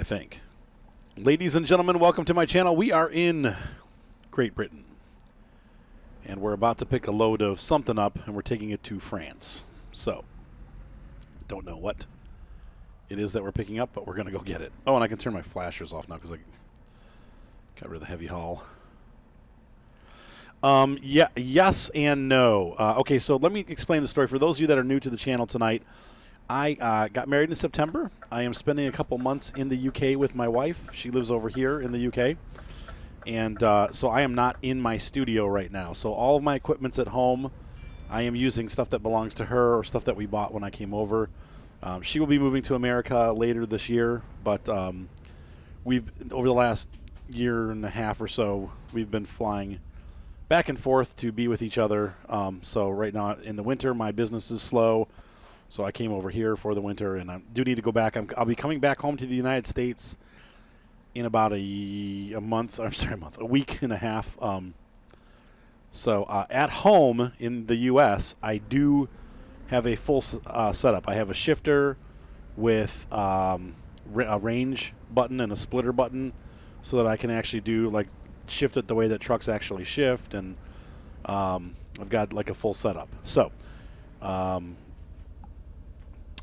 I think. Ladies and gentlemen, welcome to my channel. We are in Great Britain. And we're about to pick a load of something up, and we're taking it to France. So, don't know what it is that we're picking up, but we're going to go get it. Oh, and I can turn my flashers off now because I got rid of the heavy haul. Yeah, yes and no. Okay, so let me explain the story. For those of you that are new to the channel tonight, I got married in September. I am spending a couple months in the UK with my wife. She lives over here in the UK. And so I am not in my studio right now. So all of my equipment's at home. I am using stuff that belongs to her or stuff that we bought when I came over. She will be moving to America later this year. But we've, over the last year and a half or so, we've been flying back and forth to be with each other. So right now in the winter, my business is slow. So I came over here for the winter, and I do need to go back. I'll be coming back home to the United States in about a week and a half. So at home in the U.S., I do have a full setup. I have a shifter with a range button and a splitter button so that I can actually do, like, shift it the way that trucks actually shift, and I've got, like, a full setup. So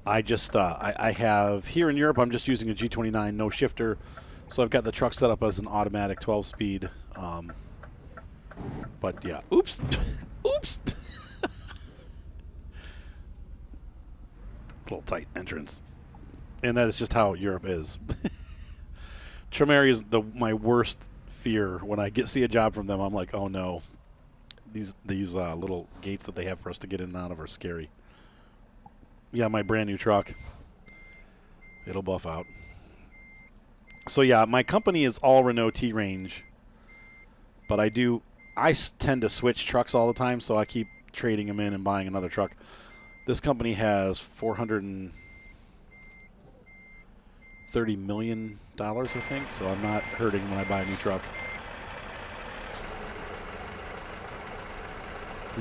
I just I have here in Europe, I'm just using a G29, no shifter. So I've got the truck set up as an automatic 12-speed. But yeah, oops, oops. It's a little tight entrance, and that is just how Europe is. Tremere is my worst fear. When I see a job from them, I'm like, oh no, these little gates that they have for us to get in and out of are scary. Yeah, my brand new truck. It'll buff out. So yeah, my company is all Renault T-Range, but I tend to switch trucks all the time, so I keep trading them in and buying another truck. This company has $430 million, I think, so I'm not hurting when I buy a new truck.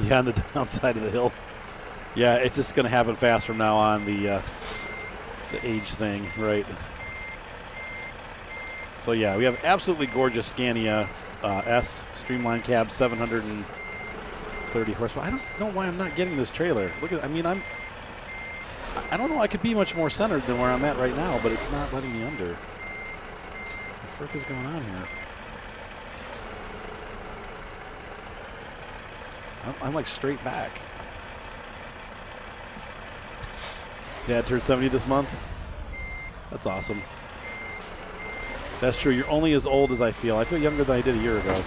Yeah, on the downside of the hill. Yeah, it's just going to happen fast from now on, the age thing, right? So yeah, we have absolutely gorgeous Scania S Streamline cab, 730 horsepower. I don't know why I'm not getting this trailer. Look at, I don't know. I could be much more centered than where I'm at right now, but it's not letting me under. What the frick is going on here? I'm like straight back. Dad turned 70 this month. That's awesome. That's true. You're only as old as I feel. I feel younger than I did a year ago.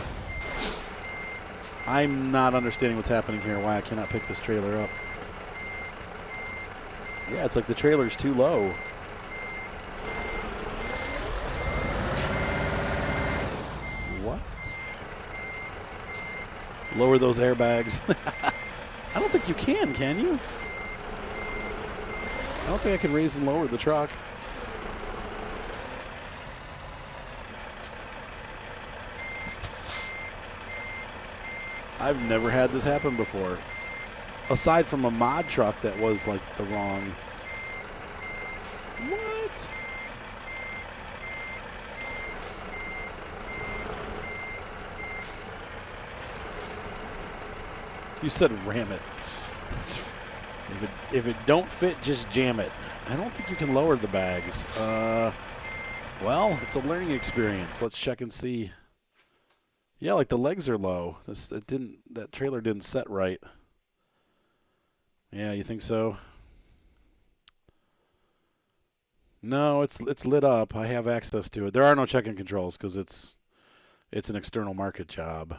I'm not understanding what's happening here, why I cannot pick this trailer up. Yeah, it's like the trailer's too low. What? Lower those airbags. I don't think you can you? I don't think I can raise and lower the truck. I've never had this happen before. Aside from a mod truck that was like the wrong. What? You said ram it. If it don't fit, just jam it. I don't think you can lower the bags. Well, it's a learning experience. Let's check and see. Yeah, like the legs are low. That trailer didn't set right. Yeah, you think so? No, it's lit up. I have access to it. There are no check-in controls because it's an external market job.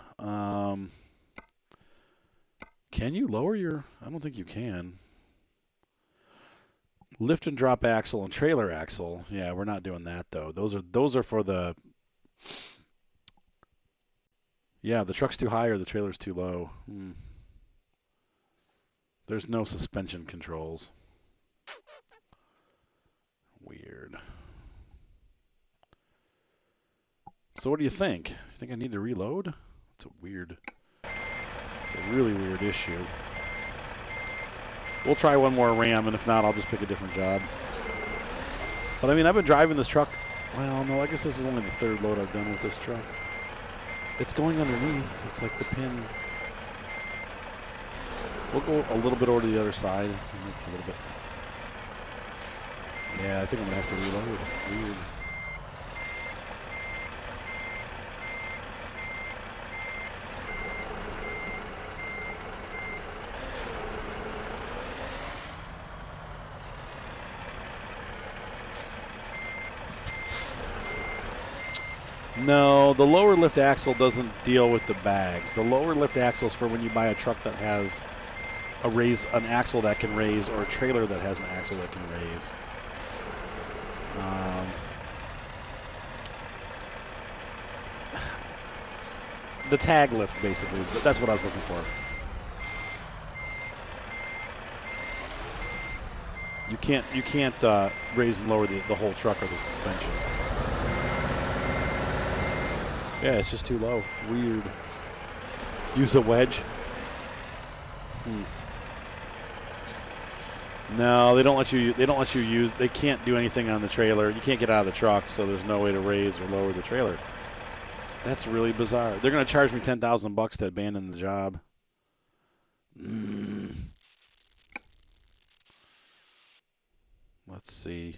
Can you lower your? I don't think you can. Lift and drop axle and trailer axle. Yeah, we're not doing that though. Those are for the. Yeah, the truck's too high or the trailer's too low. There's no suspension controls. Weird. So what do you think? You think I need to reload? It's a really weird issue. We'll try one more Ram, and if not, I'll just pick a different job. But I mean, I've been driving this truck Well, no, I guess this is only the third load I've done with this truck. It's going underneath. It's like the pin. We'll go a little bit over to the other side. A little bit. Yeah, I think I'm going to have to reload. Weird. No, the lower lift axle doesn't deal with the bags. The lower lift axle is for when you buy a truck that has an axle that can raise, or a trailer that has an axle that can raise. The tag lift, basically, that's what I was looking for. You can't raise and lower the whole truck or the suspension. Yeah, it's just too low. Weird. Use a wedge. No, they don't let you. They don't let you use. They can't do anything on the trailer. You can't get out of the truck, so there's no way to raise or lower the trailer. That's really bizarre. They're going to charge me $10,000 to abandon the job. Let's see.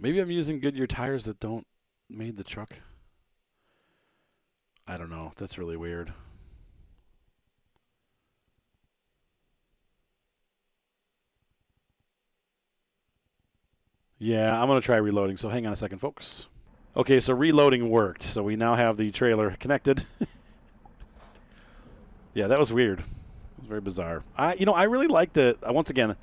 Maybe I'm using Goodyear tires that don't made the truck. I don't know. That's really weird. Yeah, I'm going to try reloading, so hang on a second, folks. Okay, so reloading worked. So we now have the trailer connected. Yeah, that was weird. It was very bizarre. I really like once again,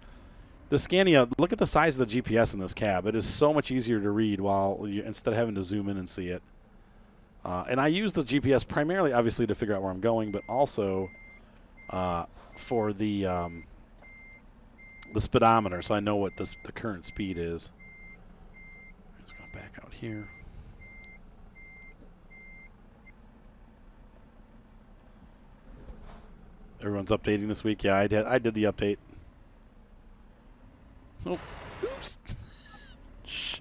the Scania. Look at the size of the GPS in this cab. It is so much easier to read instead of having to zoom in and see it. And I use the GPS primarily, obviously, to figure out where I'm going, but also for the speedometer, so I know what the current speed is. I'm just going to back out here. Everyone's updating this week. Yeah, I did the update. Oh, oops. Shh.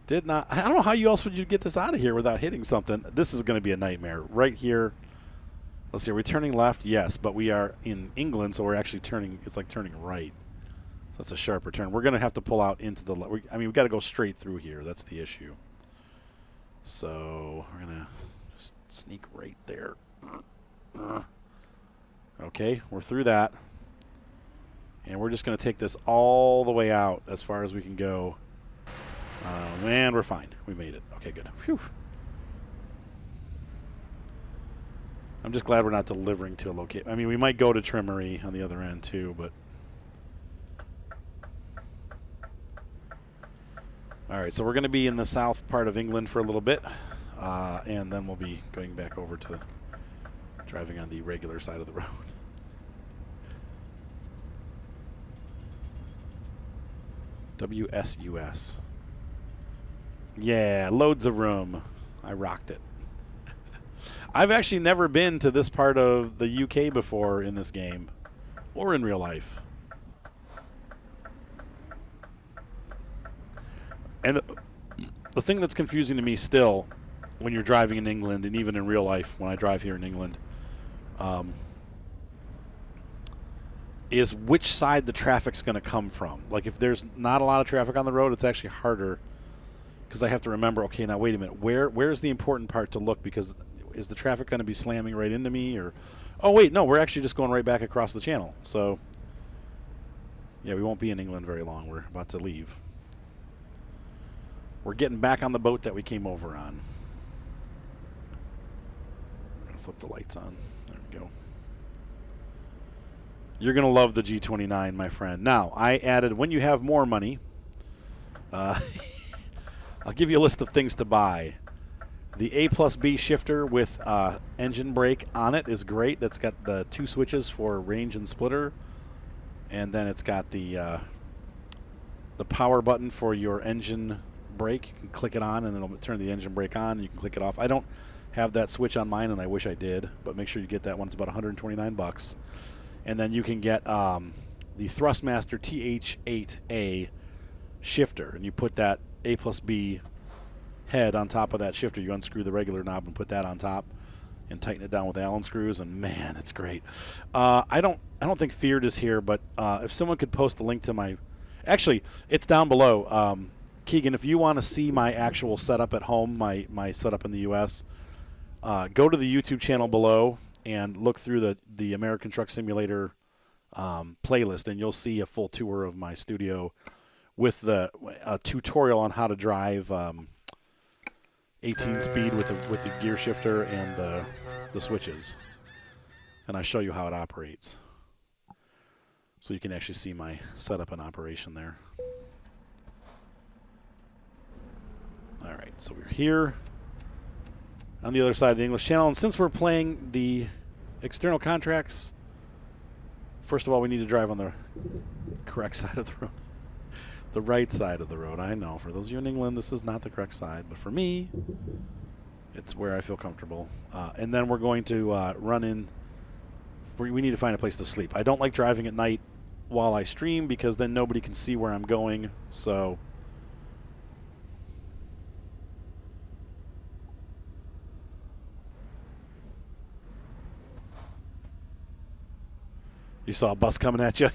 Did not. I don't know how else would you get this out of here without hitting something. This is going to be a nightmare. Right here. Let's see. Are we turning left? Yes, but we are in England, so we're actually turning. It's like turning right. So it's a sharper turn. We're going to have to pull out into the. We've got to go straight through here. That's the issue. So we're going to just sneak right there. Okay, we're through that. And we're just going to take this all the way out as far as we can go. Man, we're fine. We made it. Okay, good. Phew. I'm just glad we're not delivering to a location. I mean, we might go to Trimmery on the other end, too, but... All right, so we're going to be in the south part of England for a little bit, and then we'll be going back over to driving on the regular side of the road. WSUS. Yeah, loads of room. I rocked it. I've actually never been to this part of the UK before in this game, or in real life. And the thing that's confusing to me still, when you're driving in England, and even in real life when I drive here in England, is which side the traffic's going to come from. Like if there's not a lot of traffic on the road, it's actually harder because I have to remember, okay, now wait a minute, where's the important part to look, because is the traffic going to be slamming right into me, or oh wait, no, we're actually just going right back across the channel. So yeah, we won't be in England very long. We're about to leave. We're getting back on the boat that we came over on. I'm going to flip the lights on. There we go. You're going to love the G29, my friend. Now, I added, when you have more money, I'll give you a list of things to buy. The A+B shifter with engine brake on it is great. That's got the 2 switches for range and splitter. And then it's got the power button for your engine brake. You can click it on, and then it'll turn the engine brake on. You can click it off. I don't have that switch on mine, and I wish I did. But make sure you get that one. It's about $129. And then you can get the Thrustmaster TH8A shifter, and you put that A plus B head on top of that shifter. You unscrew the regular knob and put that on top and tighten it down with Allen screws, and man, it's great. I don't think Feared is here, but if someone could post a link to my, actually, it's down below. Keegan, if you want to see my actual setup at home, my setup in the U.S., go to the YouTube channel below and look through the American Truck Simulator playlist, and you'll see a full tour of my studio with a tutorial on how to drive 18 speed with the gear shifter and the switches, and I show you how it operates, so you can actually see my setup and operation there. All right, so we're here on the other side of the English Channel, and since we're playing the external contracts, first of all, we need to drive on the correct side of the road. The right side of the road. I know, for those of you in England, this is not the correct side, but for me, it's where I feel comfortable. And then we're going to run in. We need to find a place to sleep. I don't like driving at night while I stream because then nobody can see where I'm going, so... You saw a bus coming at you?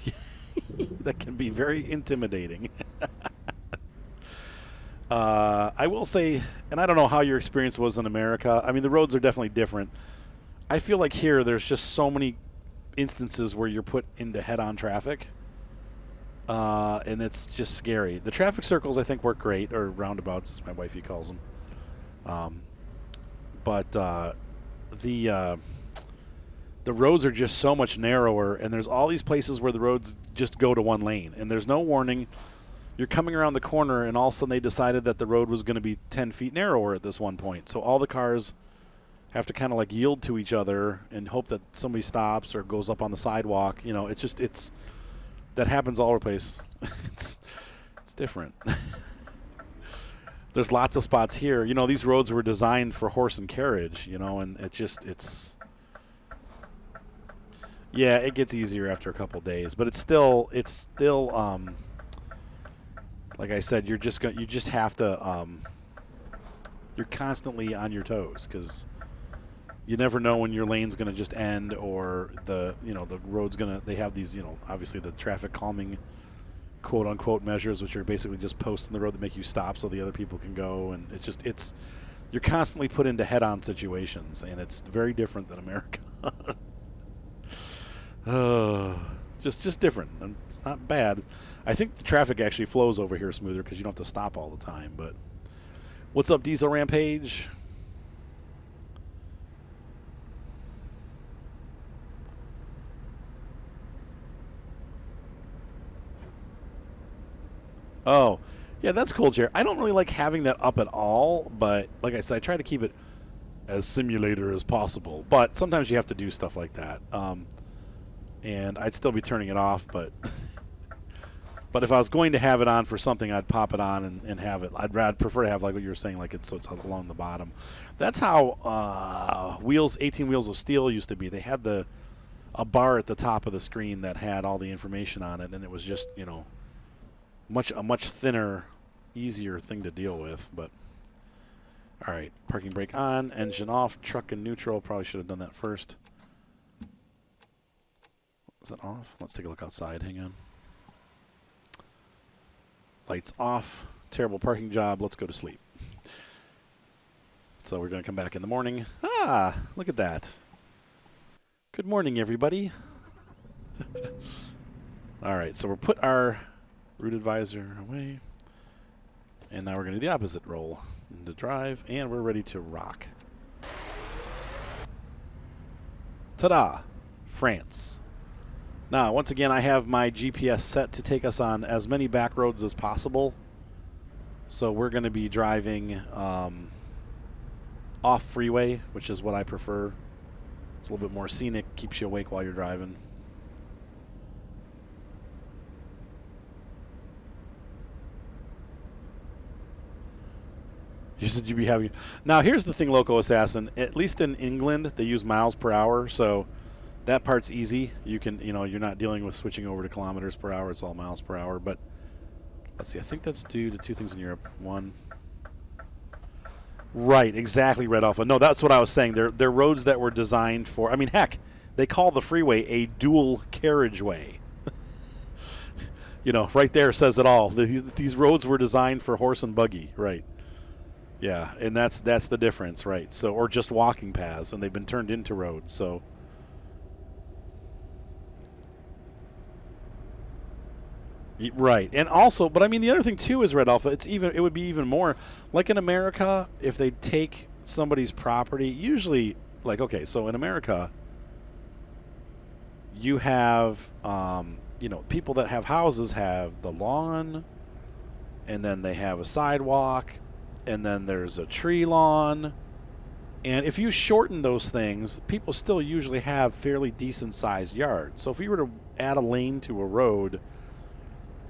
That can be very intimidating. I will say, and I don't know how your experience was in America. I mean, the roads are definitely different. I feel like here there's just so many instances where you're put into head-on traffic, and it's just scary. The traffic circles, I think, work great, or roundabouts, as my wifey calls them. But the roads are just so much narrower, and there's all these places where the roads just go to one lane, and there's no warning. You're coming around the corner, and all of a sudden they decided that the road was going to be 10 feet narrower at this one point. So all the cars have to kind of like yield to each other and hope that somebody stops or goes up on the sidewalk. You know, it's that happens all over the place. It's different. There's lots of spots here. You know, these roads were designed for horse and carriage, you know, and it's yeah, it gets easier after a couple days, but it's still like I said, you just have to you're constantly on your toes because you never know when your lane's going to just end or the road's they have these, obviously the traffic calming quote unquote measures, which are basically just posts in the road that make you stop so the other people can go, and you're constantly put into head-on situations, and it's very different than America. Just different. And it's not bad. I think the traffic actually flows over here smoother because you don't have to stop all the time. But what's up, Diesel Rampage? Oh, yeah, that's cool, Jared. I don't really like having that up at all, but like I said, I try to keep it as simulator as possible. But sometimes you have to do stuff like that. And I'd still be turning it off, but but if I was going to have it on for something, I'd pop it on and have it. I'd prefer to have like what you were saying, like so it's along the bottom. That's how 18 Wheels of Steel used to be. They had a bar at the top of the screen that had all the information on it, and it was just a much thinner, easier thing to deal with. But all right, parking brake on, engine off, truck in neutral. Probably should have done that first. Is that off? Let's take a look outside. Hang on. Lights off. Terrible parking job. Let's go to sleep. So we're going to come back in the morning. Ah, look at that. Good morning, everybody. All right, so we'll put our route advisor away. And now we're going to do the opposite roll into drive, and we're ready to rock. Ta-da! France. Now, once again, I have my GPS set to take us on as many back roads as possible. So we're going to be driving off freeway, which is what I prefer. It's a little bit more scenic, keeps you awake while you're driving. You said you'd be having... Now, here's the thing, Loco Assassin. At least in England, they use miles per hour, so... That part's easy. You can, you're not dealing with switching over to kilometers per hour. It's all miles per hour. But let's see. I think that's due to two things in Europe. One. Right, exactly, Red Alpha. No, that's what I was saying. They're roads that were designed for, I mean, heck, they call the freeway a dual carriageway. Right there says it all. These roads were designed for horse and buggy, right? Yeah, and that's the difference, right? So, or just walking paths, and they've been turned into roads. So, right, and also, but I mean, the other thing too is Red Alpha. It would be even more like in America if they take somebody's property. Usually, like so in America, you have people that have houses have the lawn, and then they have a sidewalk, and then there's a tree lawn. And if you shorten those things, people still usually have fairly decent-sized yards. So if you were to add a lane to a road,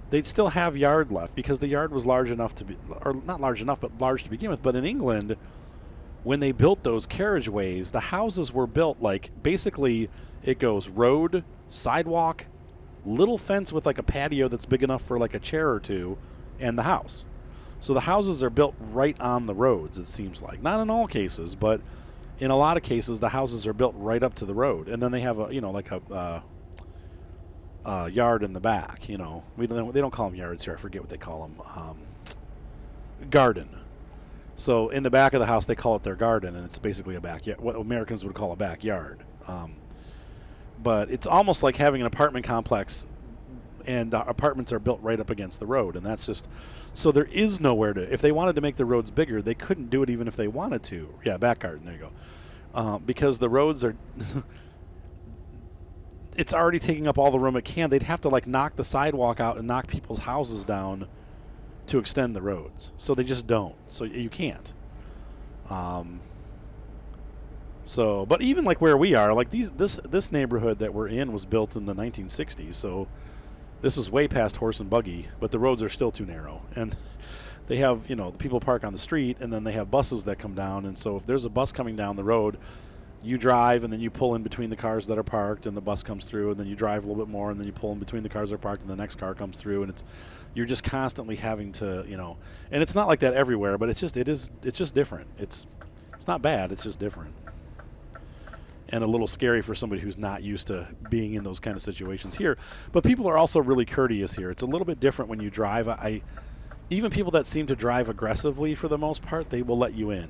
they'd still have yard left because the yard was large enough to be, or not large enough, but large to begin with. But in England, when they built those carriageways, the houses were built like basically it goes road, sidewalk, little fence with like a patio that's big enough for like a chair or two, and the house. So the houses are built right on the roads, it seems like. Not in all cases, but in a lot of cases, the houses are built right up to the road. And then they have a yard in the back. They don't call them yards here. I forget what they call them. Garden. So in the back of the house, they call it their garden, and it's basically a backyard. What Americans would call a backyard. But it's almost like having an apartment complex, and apartments are built right up against the road, and that's just so there is nowhere to. If they wanted to make the roads bigger, they couldn't do it even if they wanted to. Yeah, back garden. There you go. Because the roads are. It's already taking up all the room it can. They'd have to like knock the sidewalk out and knock people's houses down to extend the roads. So they just don't. So you can't. But even like where we are, like this neighborhood that we're in was built in the 1960s. So this was way past horse and buggy, but the roads are still too narrow. And they have, the people park on the street, and then they have buses that come down. And so if there's a bus coming down the road, you drive, and then you pull in between the cars that are parked, and the bus comes through, and then you drive a little bit more, and then you pull in between the cars that are parked, and the next car comes through, and you're just constantly having to, and it's not like that everywhere, but it's just different. It's not bad, it's just different. And a little scary for somebody who's not used to being in those kind of situations here. But people are also really courteous here. It's a little bit different when you drive. Even people that seem to drive aggressively for the most part, they will let you in.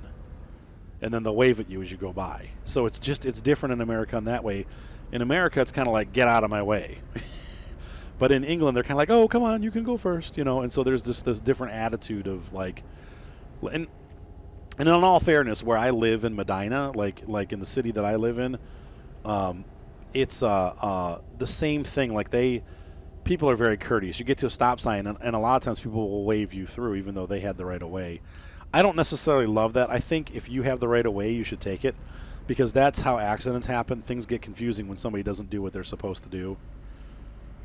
And then they'll wave at you as you go by. So it's different in America in that way. In America, it's kind of like, get out of my way. But in England, they're kind of like, oh, come on, you can go first, And so there's this different attitude of like, and in all fairness, where I live in Medina, like in the city that I live in, it's the same thing. Like people are very courteous. You get to a stop sign, and a lot of times people will wave you through, even though they had the right of way. I don't necessarily love that. I think if you have the right of way, you should take it, because that's how accidents happen. Things get confusing when somebody doesn't do what they're supposed to do.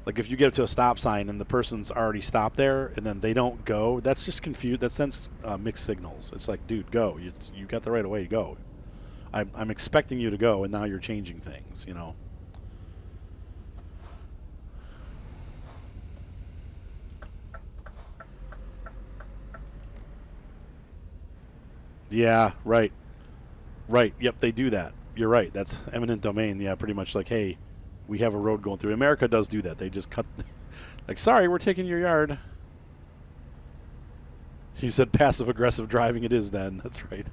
Like if you get up to a stop sign and the person's already stopped there and then they don't go, that's just confused. That sends mixed signals. It's like, dude, go. You got the right of way, go. I'm expecting you to go, and now you're changing things, Yeah, right. Right. Yep, they do that. You're right. That's eminent domain. Yeah, pretty much like, hey, we have a road going through. America does do that. They just cut, like, sorry, we're taking your yard. He said passive-aggressive driving it is then. That's right.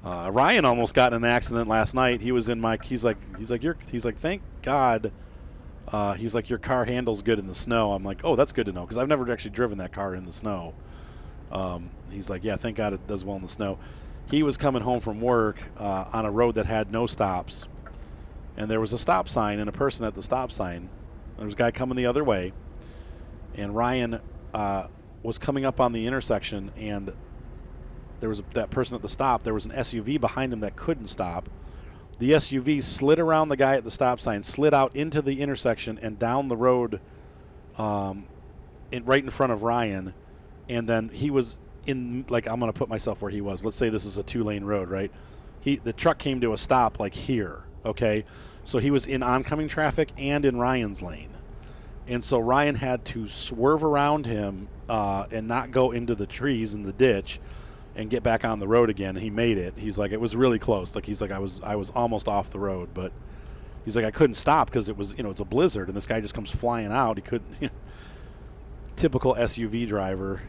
Ryan almost got in an accident last night. He was in my, he's like, thank God. He's like, your car handles good in the snow. I'm like, oh, that's good to know, because I've never actually driven that car in the snow. He's like, yeah, thank God it does well in the snow. He was coming home from work on a road that had no stops, and there was a stop sign and a person at the stop sign. There was a guy coming the other way, and Ryan was coming up on the intersection, and there was that person at the stop. There was an SUV behind him that couldn't stop. The SUV slid around the guy at the stop sign, slid out into the intersection and down the road right in front of Ryan. And then he was in, like, I'm going to put myself where he was. Let's say this is a 2-lane road, right? The truck came to a stop like here, okay? So he was in oncoming traffic and in Ryan's lane. And so Ryan had to swerve around him and not go into the trees in the ditch and get back on the road again. He made it. He's like, it was really close. Like, he's like, I was almost off the road, but he's like, I couldn't stop because it was, it's a blizzard, and this guy just comes flying out. He couldn't. Typical SUV driver,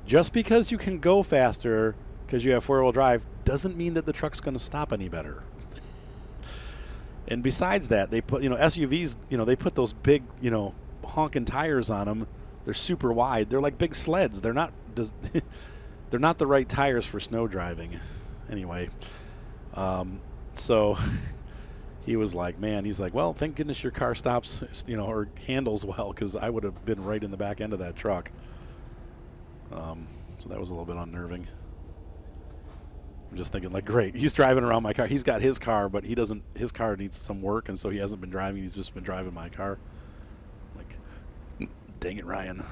Just because you can go faster because you have four-wheel drive doesn't mean that the truck's going to stop any better. And besides that, they put, SUVs, they put those big, honking tires on them. They're super wide. They're like big sleds. They're not they're not the right tires for snow driving. Anyway, so he was like, man, he's like, well, thank goodness your car stops, or handles well, because I would have been right in the back end of that truck. So that was a little bit unnerving. I'm just thinking, like, great, he's driving around my car. He's got his car, but his car needs some work, and so he hasn't been driving. He's just been driving my car. Like, dang it, Ryan.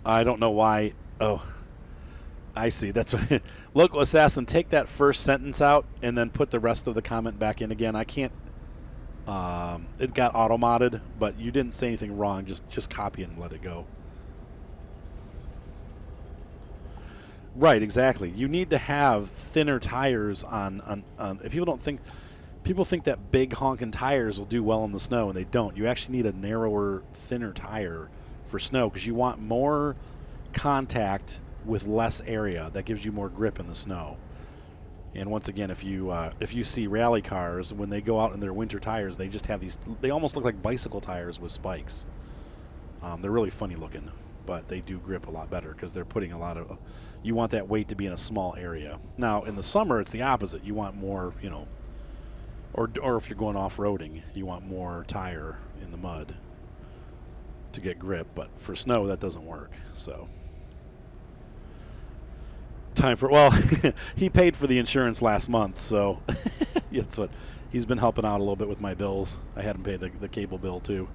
I don't know why. Oh, I see. That's what. Local Assassin, take that first sentence out and then put the rest of the comment back in again. I can't. It got auto-modded, but you didn't say anything wrong. Just copy it and let it go. Right, exactly. You need to have thinner tires on if people think that big honking tires will do well in the snow, and they don't. You actually need a narrower, thinner tire for snow because you want more contact with less area. That gives you more grip in the snow. And once again, if you see rally cars, when they go out in their winter tires, they just have these, they almost look like bicycle tires with spikes. They're really funny looking, but they do grip a lot better because they're putting a lot of, you want that weight to be in a small area. Now, in the summer, it's the opposite. You want more, or if you're going off-roading, you want more tire in the mud to get grip, but for snow, that doesn't work, so. Time for, well, he paid for the insurance last month, so yeah, that's what, he's been helping out a little bit with my bills. I had him pay the cable bill, too.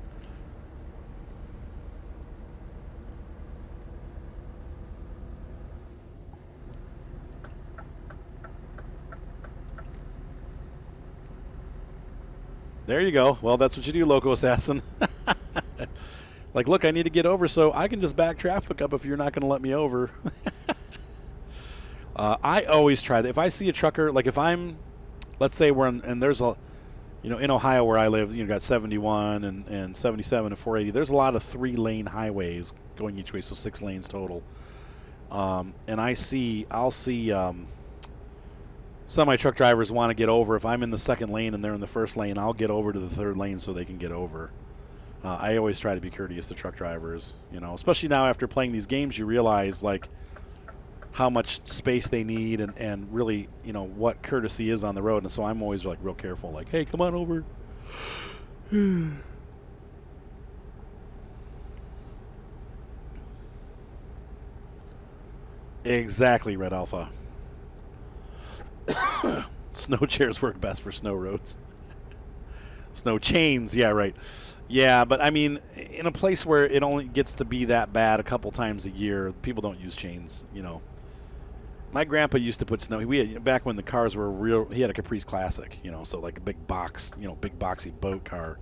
There you go. Well, that's what you do, Loco Assassin. Like, look, I need to get over, so I can just back traffic up if you're not going to let me over. I always try that. If I see a trucker, like if I'm, let's say we're in, and there's a, in Ohio where I live, got 71 and 77 and 480. There's a lot of 3-lane highways going each way, so 6 lanes total. And I'll see semi-truck drivers want to get over. If I'm in the second lane and they're in the first lane, I'll get over to the third lane so they can get over. I always try to be courteous to truck drivers, especially now after playing these games, you realize, like, how much space they need and really, what courtesy is on the road. And so I'm always, like, real careful, like, hey, come on over. Exactly, Red Alpha. Snow chairs work best for snow roads. Snow chains, yeah, right. Yeah, but I mean, in a place where it only gets to be that bad a couple times a year, people don't use chains, My grandpa used to put snow. Back when the cars were real, he had a Caprice Classic, so like a big box, big boxy boat car.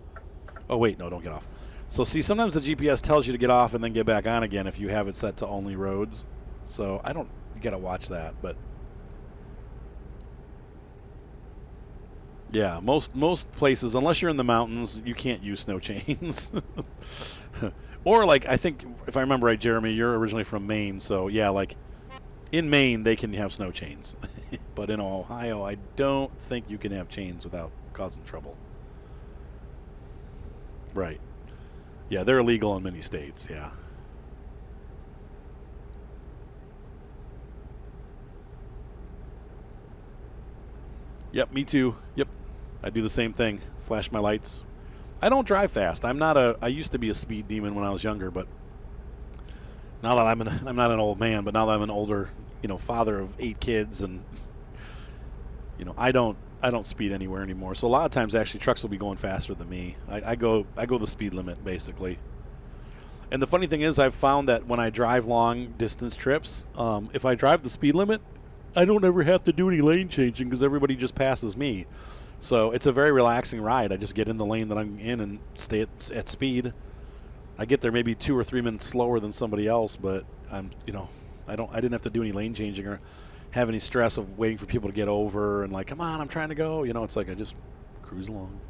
Oh, wait, no, don't get off. So, see, sometimes the GPS tells you to get off and then get back on again if you have it set to only roads. So, you got to watch that, but. Yeah, most places, unless you're in the mountains, you can't use snow chains. Or, like, I think, if I remember right, Jeremy, you're originally from Maine, so, yeah, like, in Maine, they can have snow chains. But in Ohio, I don't think you can have chains without causing trouble. Right. Yeah, they're illegal in many states, yeah. Yep, me too. Yep. I do the same thing. Flash my lights. I don't drive fast. I used to be a speed demon when I was younger, but now that I'm not an old man, but now that I'm an older, father of 8 kids, and I don't speed anywhere anymore. So a lot of times, actually, trucks will be going faster than me. I go the speed limit basically. And the funny thing is, I've found that when I drive long distance trips, if I drive the speed limit, I don't ever have to do any lane changing because everybody just passes me. So it's a very relaxing ride. I just get in the lane that I'm in and stay at speed. I get there maybe 2 or 3 minutes slower than somebody else, but I didn't have to do any lane changing or have any stress of waiting for people to get over and like, come on, I'm trying to go. It's like I just cruise along.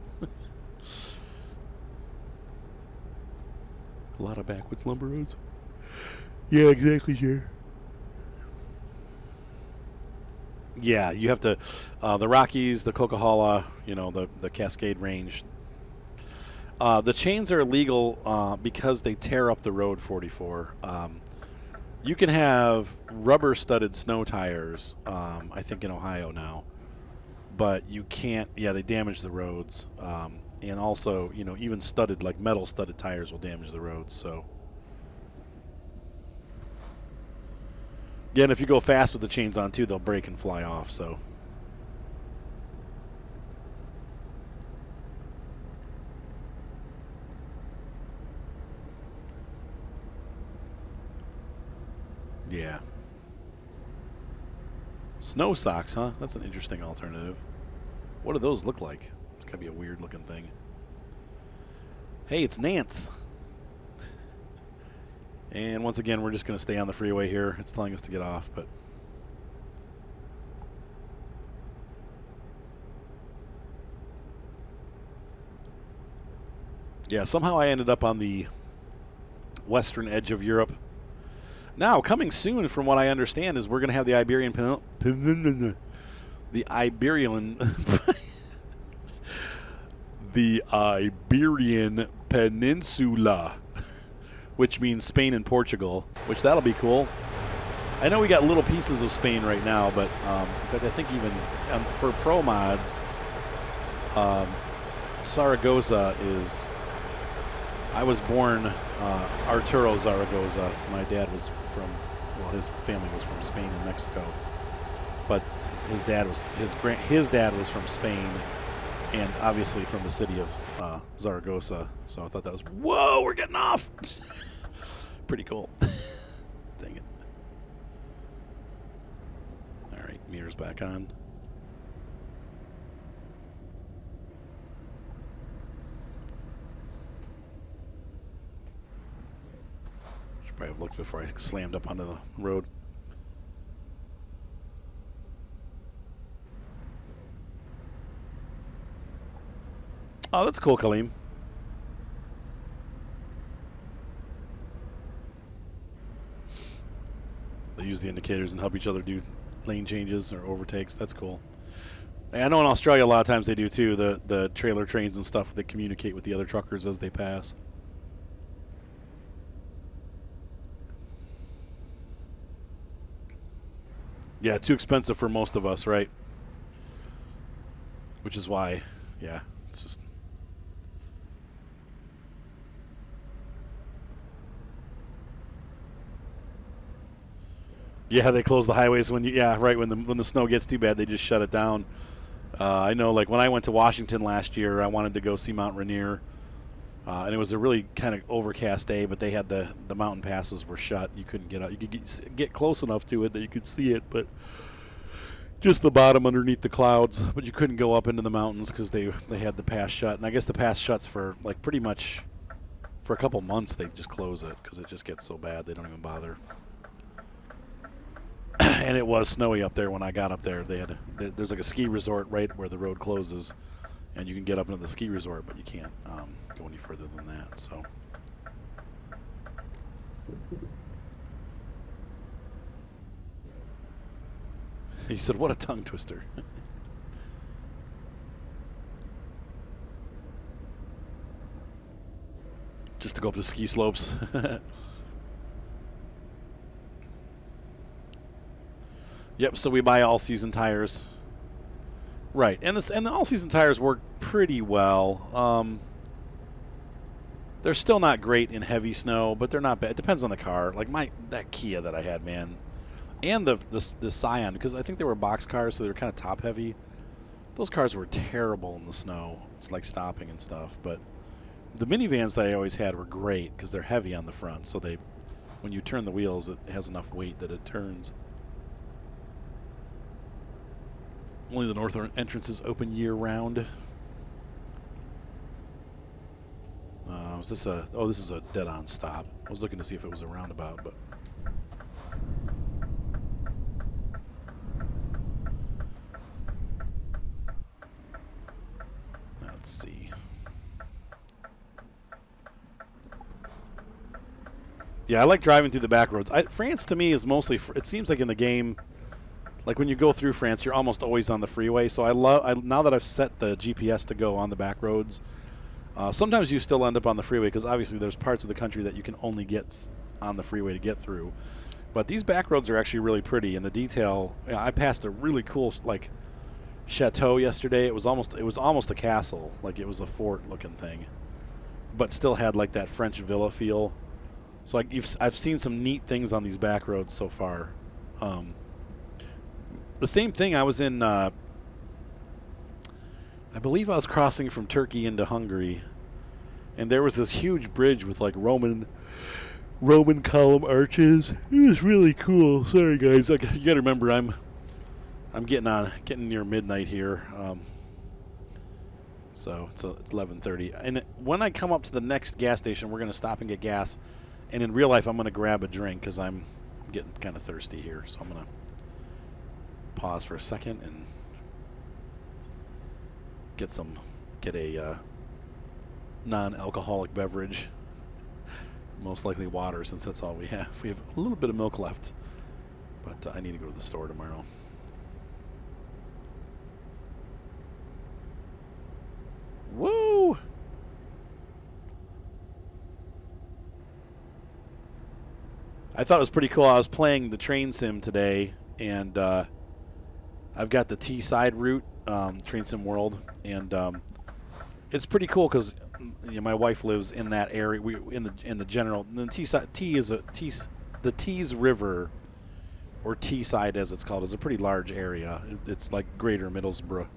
A lot of backwards lumber roads. Yeah, exactly, Jer. Yeah, you have to, the Rockies, the Coquihalla, the Cascade Range. The chains are illegal because they tear up the road 44. You can have rubber-studded snow tires, I think in Ohio now, but you can't, they damage the roads. And also, even studded, like metal-studded tires will damage the roads, so. Again, if you go fast with the chains on, too, they'll break and fly off, so. Yeah. Snow socks, huh? That's an interesting alternative. What do those look like? It's got to be a weird-looking thing. Hey, it's Nance. And once again, we're just going to stay on the freeway here. It's telling us to get off, but... Yeah, somehow I ended up on the western edge of Europe. Now, coming soon, from what I understand, is we're going to have the Iberian the Iberian Peninsula, which means Spain and Portugal, which that'll be cool. I know we got little pieces of Spain right now, but in fact, I think even for pro mods, Zaragoza is... I was born Arturo Zaragoza. My dad was from, his family was from Spain and Mexico, but his dad was from Spain, and obviously from the city of Zaragoza. So I thought that was, whoa, we're getting off. Pretty cool. Dang it. All right, mirrors back on. Probably have looked before I slammed up onto the road. Oh, that's cool, Kaleem. They use the indicators and help each other do lane changes or overtakes. That's cool. And I know in Australia a lot of times they do too. The trailer trains and stuff, they communicate with the other truckers as they pass. Yeah, too expensive for most of us, right? Which is why, yeah, it's just... Yeah, they close the highways when when the snow gets too bad, they just shut it down. I know, like, when I went to Washington last year, I wanted to go see Mount Rainier. And it was a really kind of overcast day, but they had the mountain passes were shut. You couldn't get out. You could get close enough to it that you could see it, but just the bottom underneath the clouds. But you couldn't go up into the mountains because they had the pass shut. And I guess the pass shuts for like pretty much for a couple months. They just close it because it just gets so bad they don't even bother. And it was snowy up there when I got up there. There's like a ski resort right where the road closes, and you can get up into the ski resort, but you can't go any further than that. So, he said, "What a tongue twister." Just to go up the ski slopes. Yep. So we buy all-season tires. Right, and the all-season tires work pretty well. They're still not great in heavy snow, but they're not bad. It depends on the car. Like that Kia that I had, man, and the Scion, because I think they were box cars, so they were kind of top heavy. Those cars were terrible in the snow. It's like stopping and stuff, but The minivans that I always had were great because they're heavy on the front, so when you turn the wheels, it has enough weight that it turns. Only the north entrance is open year-round. This is a dead-on stop. I was looking to see if it was a roundabout, but let's see. Yeah, I like driving through the back roads. France to me is mostly. It seems like in the game, like when you go through France, you're almost always on the freeway. So now that I've set the GPS to go on the back roads. Sometimes you still end up on the freeway because obviously there's parts of the country that you can only get on the freeway to get through. But these back roads are actually really pretty, and the detail. Yeah, I passed a really cool like chateau yesterday. It was almost a castle, like it was a fort-looking thing, but still had like that French villa feel. So I've seen some neat things on these back roads so far. The same thing I was in. I believe I was crossing from Turkey into Hungary, and there was this huge bridge with like Roman column arches. It was really cool. Sorry guys, you gotta remember I'm getting near midnight here. So it's 11:30, and when I come up to the next gas station, we're gonna stop and get gas. And in real life, I'm gonna grab a drink because I'm getting kind of thirsty here. So I'm gonna pause for a second and get a non-alcoholic beverage, most likely water, since that's all we have. We have a little bit of milk left, but I need to go to the store tomorrow. Woo! I thought it was pretty cool. I was playing the train sim today, and I've got the T-side route, Train Sim World, and it's pretty cool because my wife lives in that area. We in the general. The the Tees River, or T-side as it's called, is a pretty large area. It's like Greater Middlesbrough.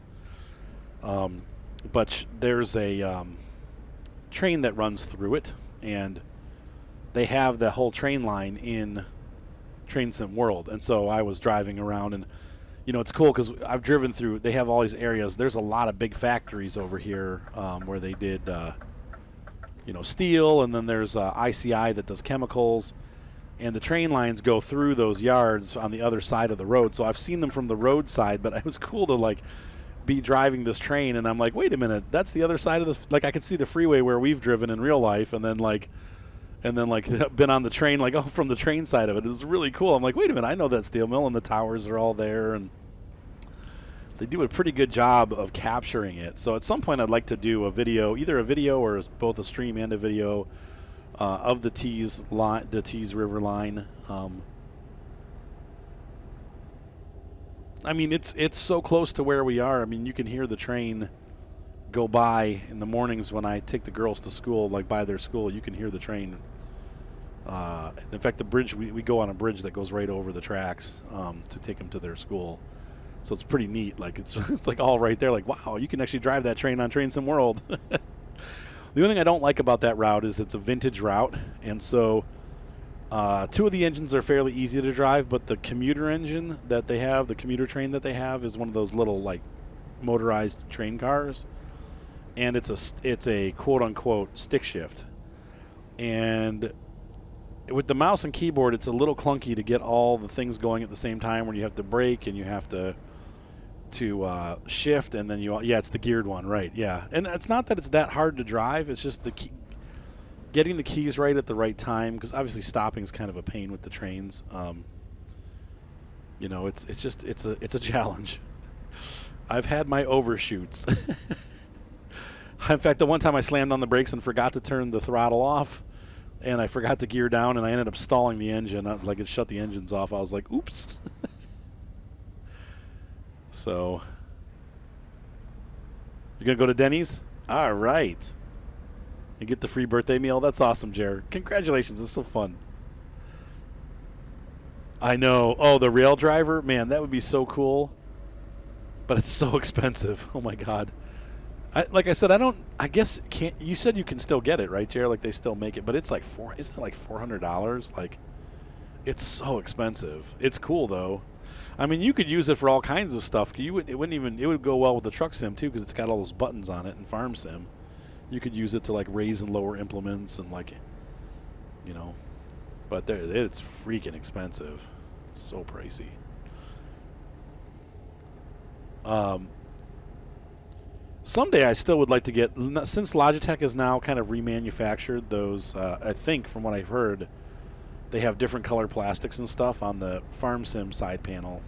But there's a train that runs through it, and they have the whole train line in Train Sim World. And so I was driving around, and it's cool because I've driven through. They have all these areas. There's a lot of big factories over here where they did, steel, and then there's ICI that does chemicals, and the train lines go through those yards on the other side of the road. So I've seen them from the roadside, but it was cool to be driving this train, and I'm like, wait a minute, that's the other side of this. Like I could see the freeway where we've driven in real life, and then been on the train, from the train side of it. It was really cool. I'm like, wait a minute, I know that steel mill, and the towers are all there, and they do a pretty good job of capturing it. So at some point I'd like to do either a video or both a stream and a video of the Tees River line. I mean, it's so close to where we are. I mean, you can hear the train go by in the mornings when I take the girls to school, by their school. You can hear the train. In fact, the bridge, we go on a bridge that goes right over the tracks to take them to their school. So it's pretty neat. It's all right there. Wow, you can actually drive that train on Train Sim World. The only thing I don't like about that route is it's a vintage route, and so two of the engines are fairly easy to drive, but the commuter engine that they have, the commuter train that they have, is one of those little motorized train cars, and it's a quote unquote stick shift, and with the mouse and keyboard, it's a little clunky to get all the things going at the same time, when you have to brake and you have to shift, and then it's the geared one, right? Yeah, and it's not that it's that hard to drive. It's just getting the keys right at the right time, because obviously stopping is kind of a pain with the trains. It's a challenge. I've had my overshoots. In fact, the one time I slammed on the brakes and forgot to turn the throttle off, and I forgot to gear down, and I ended up stalling the engine. It shut the engines off. I was like, oops. So, you're going to go to Denny's? All right. And get the free birthday meal? That's awesome, Jared. Congratulations. It's so fun. I know. Oh, the rail driver? Man, that would be so cool. But it's so expensive. Oh, my God. Like I said, I don't. I guess can't. You said you can still get it, right, Jared? Like they still make it, but it's like isn't it like $400? Like, it's so expensive. It's cool though. I mean, you could use it for all kinds of stuff. It wouldn't even. It would go well with the truck sim too because it's got all those buttons on it and farm sim. You could use it to like raise and lower implements and like, you know. But it's freaking expensive. It's so pricey. Someday I still would like to get, since Logitech has now kind of remanufactured those, I think from what I've heard, they have different color plastics and stuff on the Farm Sim side panel.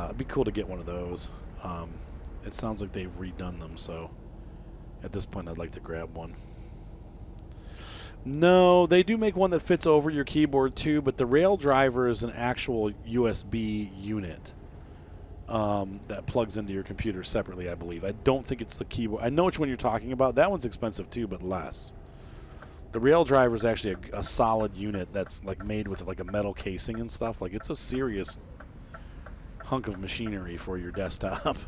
It'd be cool to get one of those. It sounds like they've redone them, so at this point I'd like to grab one. No, they do make one that fits over your keyboard too, but the rail driver is an actual USB unit. That plugs into your computer separately, I believe. I don't think it's the keyboard. I know which one you're talking about. That one's expensive too, but less. The rail driver is actually a solid unit that's like made with like a metal casing and stuff. Like it's a serious hunk of machinery for your desktop.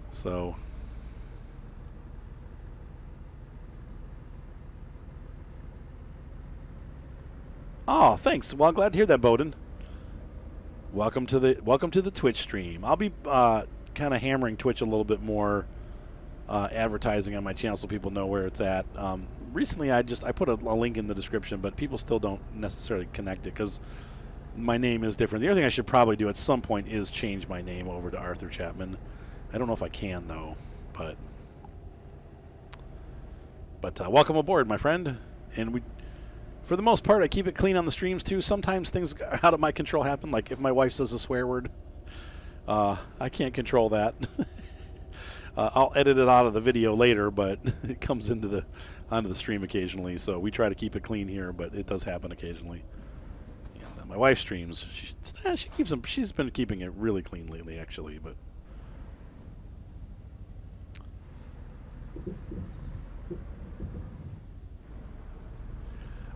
So oh, thanks. Well, I'm glad to hear that, Bowden. Welcome to the Twitch stream. I'll be kind of hammering Twitch a little bit more, advertising on my channel so people know where it's at. Recently, I put a link in the description, but people still don't necessarily connect it because my name is different. The other thing I should probably do at some point is change my name over to Arthur Chapman. I don't know if I can though, but welcome aboard, my friend. And for the most part, I keep it clean on the streams, too. Sometimes things out of my control happen, like if my wife says a swear word. I can't control that. I'll edit it out of the video later, but it comes onto the stream occasionally. So we try to keep it clean here, but it does happen occasionally. And my wife streams. She keeps them. She's been keeping it really clean lately, actually. But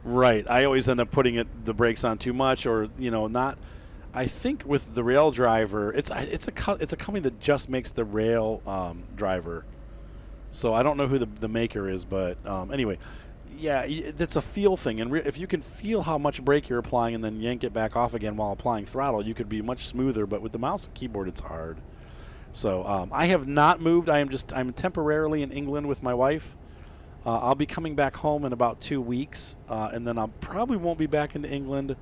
right, I always end up putting the brakes on too much, or not. I think with the rail driver, it's a company that just makes the rail driver. So I don't know who the maker is, but anyway, yeah, it's a feel thing, and if you can feel how much brake you're applying and then yank it back off again while applying throttle, you could be much smoother. But with the mouse and keyboard, it's hard. So I have not moved. I'm temporarily in England with my wife. I'll be coming back home in about 2 weeks, and then I probably won't be back into England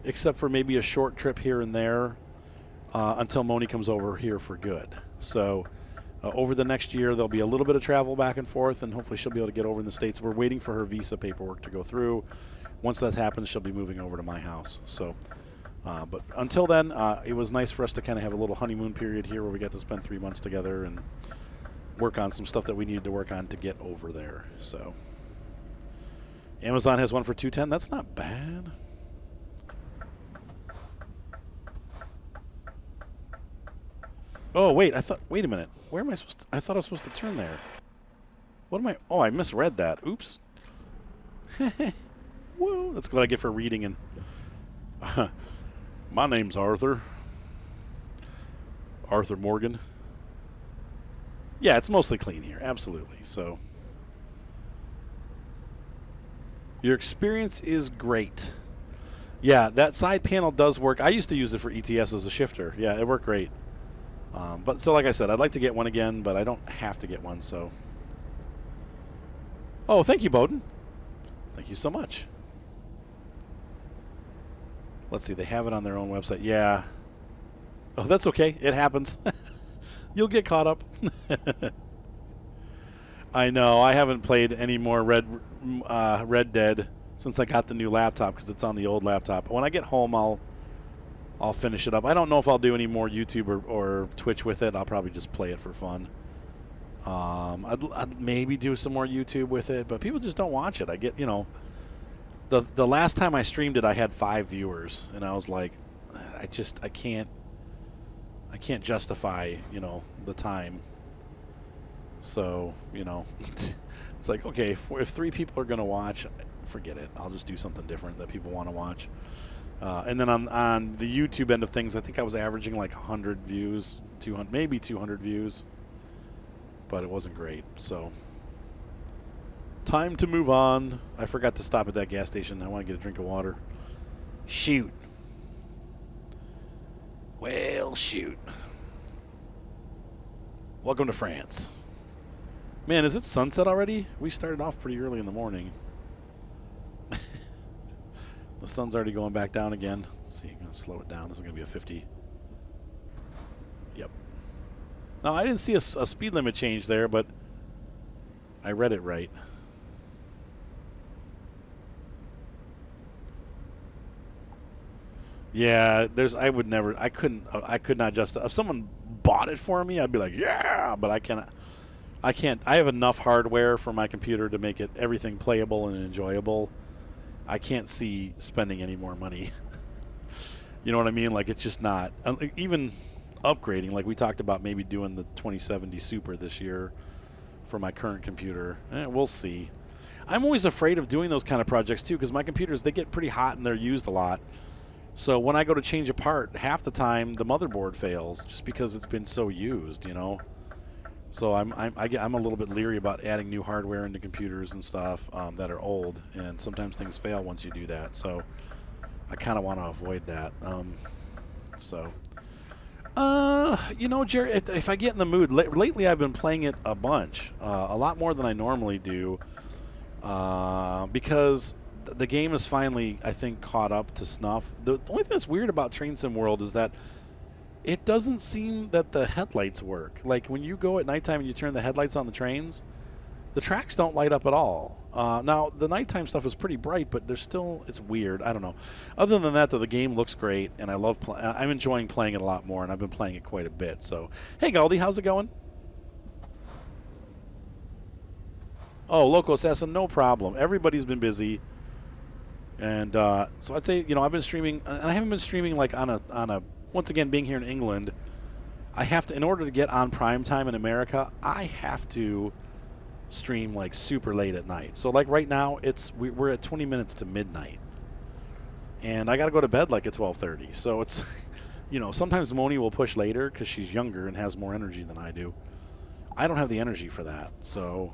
except for maybe a short trip here and there until Moni comes over here for good. So over the next year, there'll be a little bit of travel back and forth, and hopefully she'll be able to get over in the States. We're waiting for her visa paperwork to go through. Once that happens, she'll be moving over to my house. So, but until then, it was nice for us to kind of have a little honeymoon period here where we got to spend 3 months together and work on some stuff that we needed to work on to get over there. So Amazon has one for $210. That's not bad. Oh wait, wait a minute. Where am I supposed to? I thought I was supposed to turn there. What am I? Oh, I misread that. Oops. Whoa, that's what I get for reading. And my name's Arthur. Arthur Morgan. Yeah, it's mostly clean here, absolutely. So your experience is great. Yeah, that side panel does work. I used to use it for ETS as a shifter. Yeah, it worked great. But so like I said, I'd like to get one again, but I don't have to get one. So, oh, thank you, Bowden. Thank you so much. Let's see, they have it on their own website. Yeah. Oh, that's okay. It happens. You'll get caught up. I know. I haven't played any more Red Dead since I got the new laptop because it's on the old laptop. When I get home, I'll finish it up. I don't know if I'll do any more YouTube or Twitch with it. I'll probably just play it for fun. I'd maybe do some more YouTube with it, but people just don't watch it. I get, the last time I streamed it, I had 5 viewers, and I was like, I can't justify, the time. So, it's like, okay, if 3 people are going to watch, forget it. I'll just do something different that people want to watch. And then on the YouTube end of things, I think I was averaging like 100 views, 200, maybe 200 views. but it wasn't great. So time to move on. I forgot to stop at that gas station. I want to get a drink of water. Shoot. Well, shoot. Welcome to France. Man, is it sunset already? We started off pretty early in the morning. The sun's already going back down again. Let's see. I'm going to slow it down. This is going to be a 50. Yep. Now, I didn't see a speed limit change there, but I read it right. Yeah, I could not just, if someone bought it for me, I'd be like, yeah, but I can't, I have enough hardware for my computer to make it everything playable and enjoyable. I can't see spending any more money. You know what I mean? Like, it's just not, even upgrading, like we talked about maybe doing the 2070 Super this year for my current computer. We'll see. I'm always afraid of doing those kind of projects too, because my computers, they get pretty hot and they're used a lot. So when I go to change a part, half the time the motherboard fails just because it's been so used, you know. So I'm a little bit leery about adding new hardware into computers and stuff that are old, and sometimes things fail once you do that. So I kind of want to avoid that. You know, Jerry, if I get in the mood, lately I've been playing it a bunch, a lot more than I normally do, because the game is finally, I think, caught up to snuff. The only thing that's weird about Train Sim World is that it doesn't seem that the headlights work. Like, when you go at nighttime and you turn the headlights on the trains, the tracks don't light up at all. Now, the nighttime stuff is pretty bright, but there's still, it's weird. I don't know. Other than that, though, the game looks great, and I'm enjoying playing it a lot more, and I've been playing it quite a bit. So, hey, Galdi, how's it going? Oh, Loco Assassin, no problem. Everybody's been busy. And so I'd say, you know, I've been streaming, and I haven't been streaming like on a once again, being here in England, I have to, in order to get on prime time in America, I have to stream like super late at night. So like right now, we're at 20 minutes to midnight, and I got to go to bed like at 12:30. So it's, you know, sometimes Moni will push later because she's younger and has more energy than I do. I don't have the energy for that. So,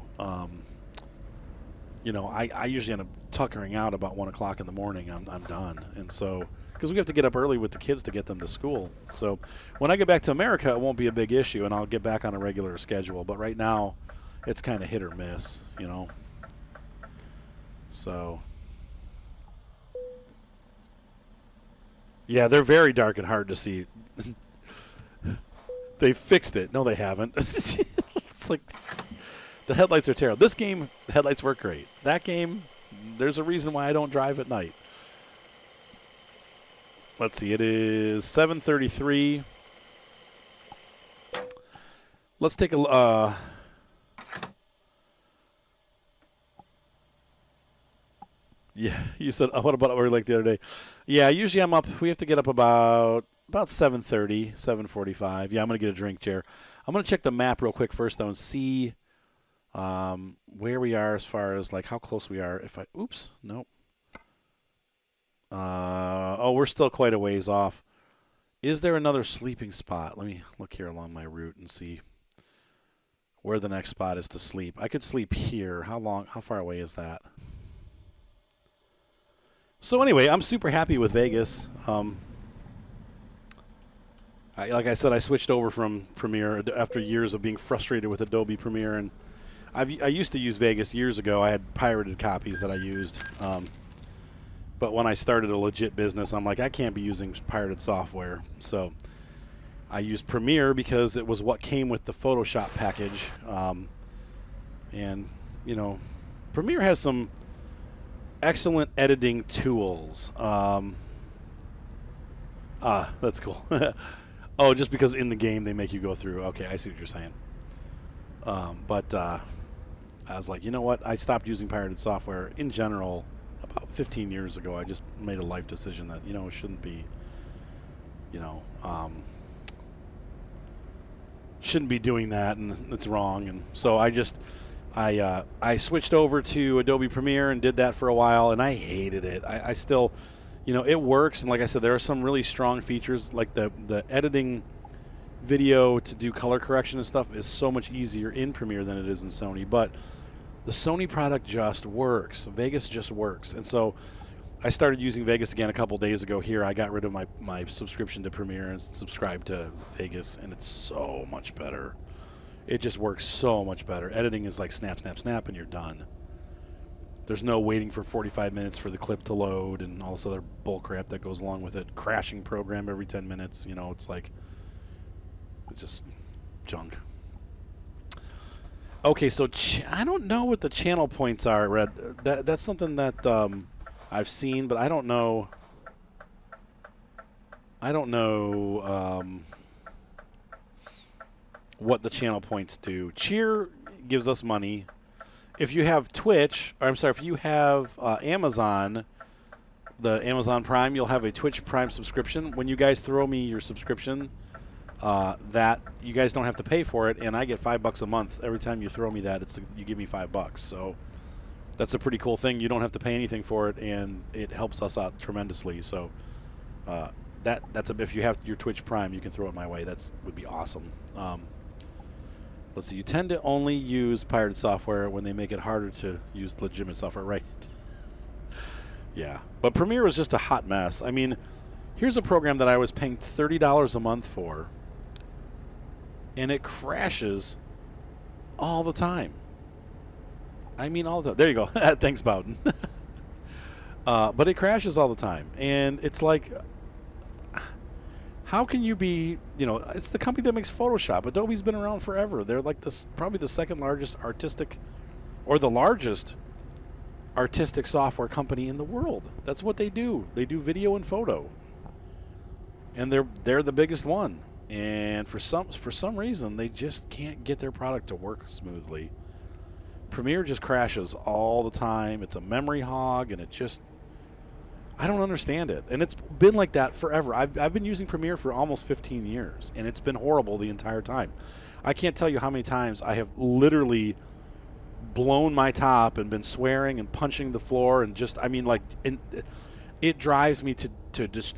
you know, I usually end up tuckering out about 1 o'clock in the morning. I'm done, and so. Because we have to get up early with the kids to get them to school. So when I get back to America, it won't be a big issue, and I'll get back on a regular schedule. But right now, it's kind of hit or miss, you know. So, yeah, they're very dark and hard to see. They fixed it. No, they haven't. It's like the headlights are terrible. This game, the headlights work great. That game, there's a reason why I don't drive at night. Let's see, it is 7:33. Let's take a yeah, you said, what about early like the other day? Yeah, usually I'm up, we have to get up about 7:30, 7:45. Yeah, I'm going to get a drink, Jer. I'm going to check the map real quick first, though, and see where we are as far as, like, how close we are. Oops, nope. We're still quite a ways off. Is there another sleeping spot? Let me look here along my route and see where the next spot is to sleep. I could sleep here. How far away is that? So anyway, I'm super happy with Vegas. Like I said, I switched over from Premiere after years of being frustrated with Adobe Premiere, and I used to use Vegas years ago. I had pirated copies that I used. But when I started a legit business, I'm like, I can't be using pirated software. So I used Premiere because it was what came with the Photoshop package. And, you know, Premiere has some excellent editing tools. That's cool. Oh, just because in the game they make you go through. Okay, I see what you're saying. But I was like, you know what? I stopped using pirated software in general about 15 years ago. I just made a life decision that, you know, it shouldn't be, you know, shouldn't be doing that, and it's wrong. And so I switched over to Adobe Premiere and did that for a while, and I hated it. I still, you know, it works, and like I said, there are some really strong features, like the editing video to do color correction and stuff is so much easier in Premiere than it is in Sony. But the Sony product just works. Vegas just works. And so I started using Vegas again a couple days ago here. I got rid of my subscription to Premiere and subscribed to Vegas, and it's so much better. It just works so much better. Editing is like snap, snap, snap, and you're done. There's no waiting for 45 minutes for the clip to load and all this other bull crap that goes along with it. Crashing program every 10 minutes. You know, it's like, it's just junk. Okay, so I don't know what the channel points are, Red. That's something that I've seen, but I don't know. What the channel points do. Cheer gives us money. If you have Twitch, or I'm sorry, if you have Amazon, the Amazon Prime, you'll have a Twitch Prime subscription. When you guys throw me your subscription, that you guys don't have to pay for it, and I get $5 a month every time you throw me that. You give me $5, so that's a pretty cool thing. You don't have to pay anything for it, and it helps us out tremendously. So if you have your Twitch Prime, you can throw it my way. That would be awesome. Let's see. You tend to only use pirated software when they make it harder to use legitimate software, right? Yeah. But Premiere was just a hot mess. I mean, here's a program that I was paying $30 a month for, and it crashes all the time. I mean, all the time. There you go. Thanks, Bowden. But it crashes all the time. And it's like, how can you be, it's the company that makes Photoshop. Adobe's been around forever. They're like probably the second largest artistic, or the largest artistic software company in the world. That's what they do. They do video and photo. And they're the biggest one. And for some reason, they just can't get their product to work smoothly. Premiere just crashes all the time. It's a memory hog, and I don't understand it. And it's been like that forever. I've been using Premiere for almost 15 years, and it's been horrible the entire time. I can't tell you how many times I have literally blown my top and been swearing and punching the floor and it drives me to just.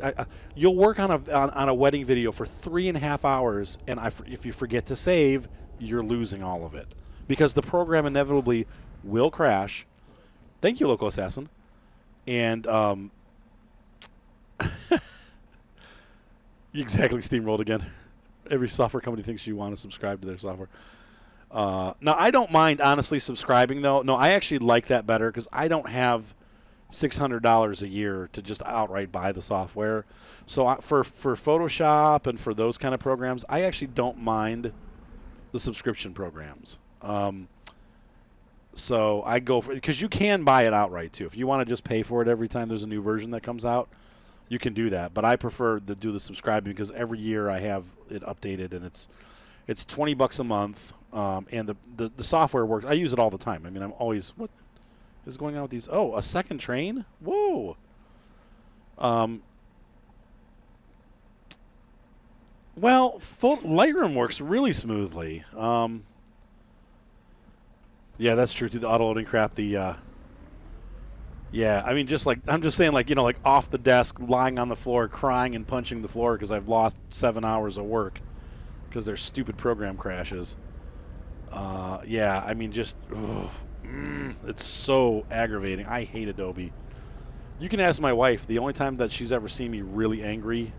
You'll work on a wedding video for 3.5 hours, and if you forget to save, you're losing all of it because the program inevitably will crash. Thank you, Local Assassin. And exactly, steamrolled again. Every software company thinks you want to subscribe to their software. Now, I don't mind, honestly, subscribing, though. No, I actually like that better because I don't have $600 a year to just outright buy the software. So for Photoshop and for those kind of programs, I actually don't mind the subscription programs. So I go for it because you can buy it outright, too. If you want to just pay for it every time there's a new version that comes out, you can do that. But I prefer to do the subscribing because every year I have it updated, and it's $20 a month. And the software works. I use it all the time. I mean, I'm always, what is going on with these? Oh, a second train? Whoa. Well, Lightroom works really smoothly. Yeah, that's true. To the auto-loading crap, yeah, I mean, I'm just saying, like off the desk, lying on the floor, crying and punching the floor because I've lost 7 hours of work because their stupid program crashes. Yeah, I mean, just, it's so aggravating. I hate Adobe. You can ask my wife. The only time that she's ever seen me really angry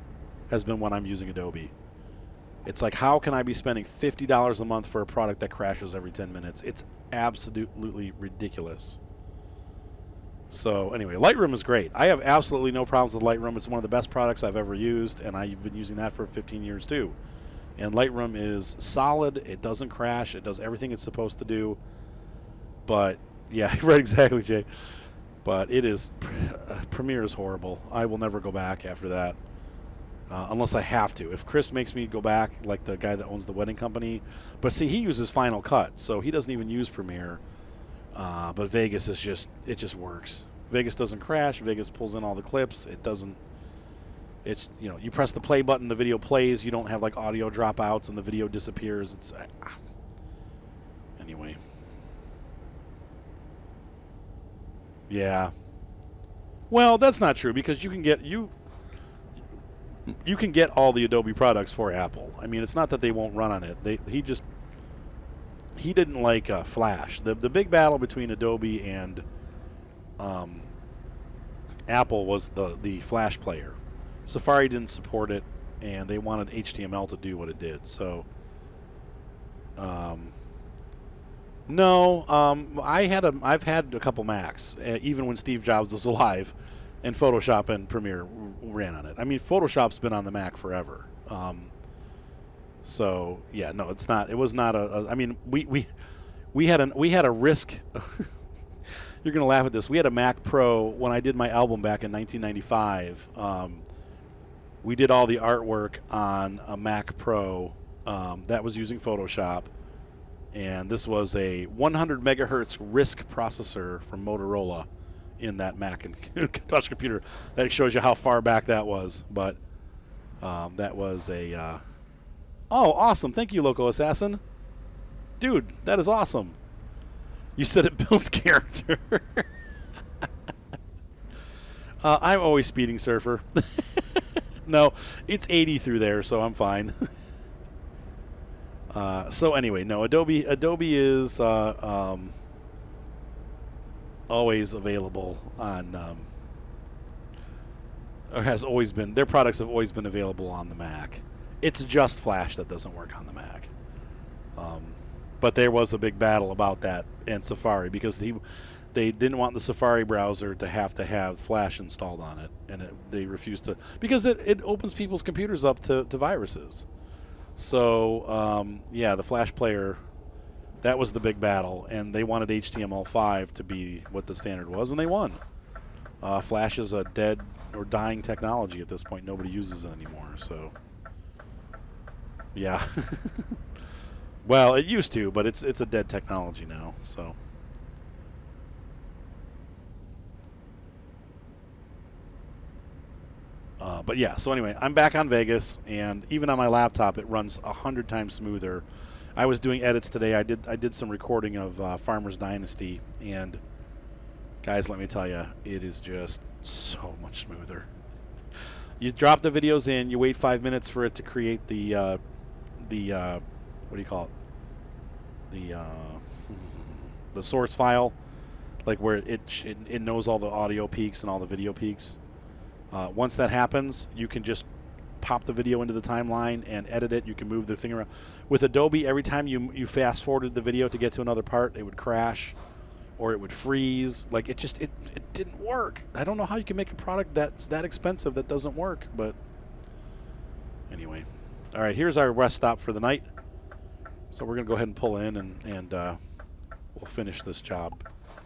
has been when I'm using Adobe. It's like, how can I be spending $50 a month for a product that crashes every 10 minutes? It's absolutely ridiculous. So anyway, Lightroom is great. I have absolutely no problems with Lightroom. It's one of the best products I've ever used, and I've been using that for 15 years too. And Lightroom is solid. It doesn't crash. It does everything it's supposed to do. But, yeah, right, exactly, Jay. But it is, Premiere is horrible. I will never go back after that. Unless I have to. If Chris makes me go back, like the guy that owns the wedding company. But see, he uses Final Cut, so he doesn't even use Premiere. But Vegas is it just works. Vegas doesn't crash. Vegas pulls in all the clips. It doesn't. It's, you press the play button, the video plays. You don't have like audio dropouts and the video disappears. It's anyway. Yeah. Well, that's not true because you can get you can get all the Adobe products for Apple. I mean, it's not that they won't run on it. He didn't like Flash. The big battle between Adobe and Apple was the Flash player. Safari didn't support it, and they wanted HTML to do what it did. So, no, I've had a couple Macs, even when Steve Jobs was alive, and Photoshop and Premiere ran on it. I mean, Photoshop's been on the Mac forever. So yeah, no, it's not. It was not a. I mean, we had a risk. You're gonna laugh at this. We had a Mac Pro when I did my album back in 1995. We did all the artwork on a Mac Pro that was using Photoshop, and this was a 100 megahertz RISC processor from Motorola in that Mac and touch computer. That shows you how far back that was. But that was a. Oh, awesome! Thank you, Loco Assassin. Dude, that is awesome. You said it builds character. I'm always speeding, Surfer. No, it's 80 through there, so I'm fine. So anyway, no, Adobe is always available on, or has always been. Their products have always been available on the Mac. It's just Flash that doesn't work on the Mac. But there was a big battle about that and Safari because they didn't want the Safari browser to have Flash installed on it, and they refused to because it opens people's computers up to viruses. So yeah, the Flash player, that was the big battle, and they wanted HTML5 to be what the standard was, and they won. Flash is a dead or dying technology at this point. Nobody uses it anymore. So yeah. Well, it used to, but it's a dead technology now. So, but yeah. So anyway, I'm back on Vegas, and even on my laptop, it runs 100 times smoother. I was doing edits today. I did some recording of Farmer's Dynasty, and guys, let me tell you, it is just so much smoother. You drop the videos in. You wait 5 minutes for it to create the what do you call it? The source file, like where it knows all the audio peaks and all the video peaks. Once that happens, you can just pop the video into the timeline and edit it. You can move the thing around. With Adobe, every time you fast forwarded the video to get to another part, it would crash or it would freeze. Like it didn't work. I don't know how you can make a product that's that expensive that doesn't work. But anyway, all right. Here's our rest stop for the night. So we're going to go ahead and pull in, and we'll finish this job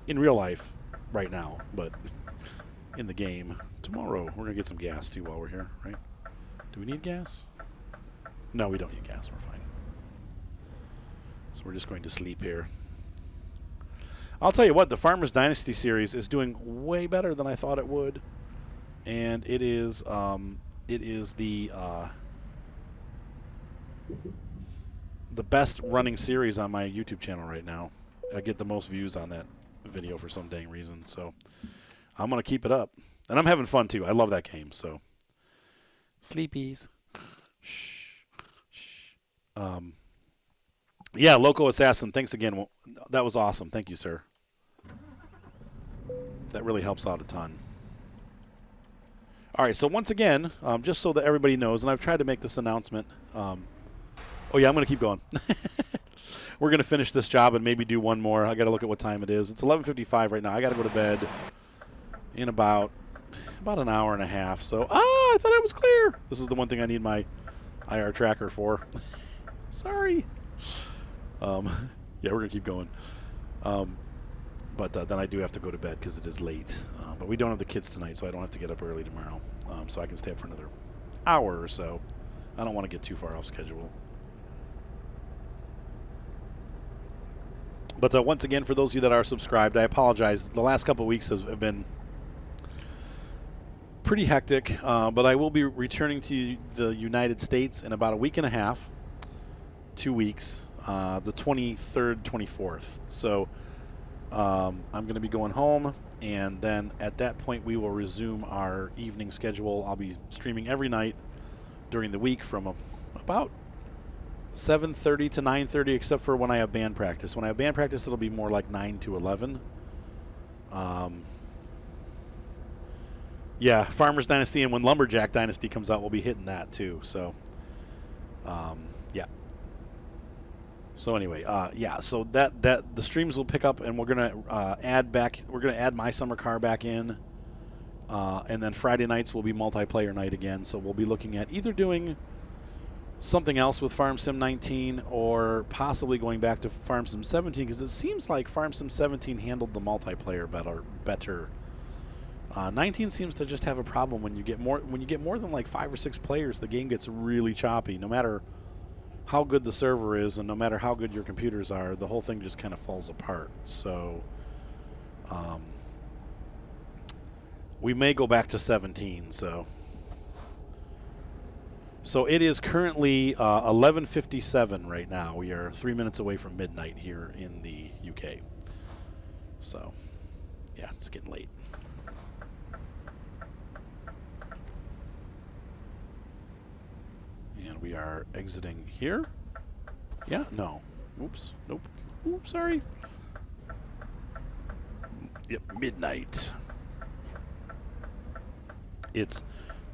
in real life right now, but in the game tomorrow. We're going to get some gas, too, while we're here, right? Do we need gas? No, we don't need gas. We're fine. So we're just going to sleep here. I'll tell you what, the Farmer's Dynasty series is doing way better than I thought it would, and it is the best running series on my YouTube channel right now. I get the most views on that video for some dang reason. So I'm going to keep it up. And I'm having fun too. I love that game. So sleepies. Shh. Shh. Yeah, Loco Assassin, thanks again. Well, that was awesome. Thank you, sir. That really helps out a ton. All right, so once again, just so that everybody knows, and I've tried to make this announcement. Oh, yeah, I'm going to keep going. We're going to finish this job and maybe do one more. I got to look at what time it is. It's 11:55 right now. I got to go to bed in about an hour and a half. So, I thought I was clear. This is the one thing I need my IR tracker for. Sorry. Yeah, we're going to keep going. But then I do have to go to bed because it is late. But we don't have the kids tonight, so I don't have to get up early tomorrow. So I can stay up for another hour or so. I don't want to get too far off schedule. But once again, for those of you that are subscribed, I apologize. The last couple of weeks have been pretty hectic, but I will be returning to the United States in about a week and a half, 2 weeks, the 23rd, 24th. So I'm going to be going home, and then at that point we will resume our evening schedule. I'll be streaming every night during the week from about 7:30 to 9:30, except for when I have band practice. When I have band practice, it'll be more like 9 to 11. Yeah, Farmers Dynasty, and when Lumberjack Dynasty comes out, we'll be hitting that too. So, yeah. So anyway, yeah. So that the streams will pick up, and we're gonna add back. We're gonna add My Summer Car back in, and then Friday nights will be multiplayer night again. So we'll be looking at either doing something else with Farm Sim 19 or possibly going back to Farm Sim 17, because it seems like Farm Sim 17 handled the multiplayer better. 19 seems to just have a problem when you get more than like 5 or 6 players. The game gets really choppy. No matter how good the server is and no matter how good your computers are, the whole thing just kind of falls apart. So we may go back to 17. So it is currently 11:57 right now. We are 3 minutes away from midnight here in the UK. So yeah, it's getting late. And we are exiting here. Yeah, no. Oops. Nope. Oops, sorry. Yep, midnight. It's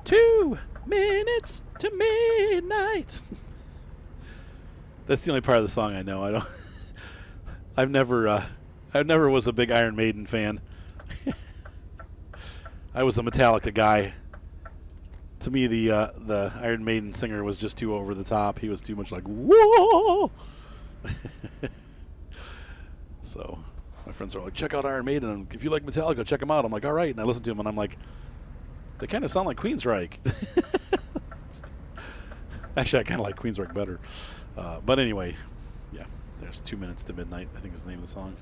2 minutes to midnight. That's the only part of the song I know. I've never was a big Iron Maiden fan. I was a Metallica guy. To me, the Iron Maiden singer was just too over the top. He was too much like, whoa! So my friends are like, check out Iron Maiden. And if you like Metallica, check them out. I'm like, all right. And I listen to them, and I'm like, they kind of sound like Queensryche. Actually, I kind of like Queensryche better. But anyway, yeah, there's 2 minutes to midnight, I think is the name of the song.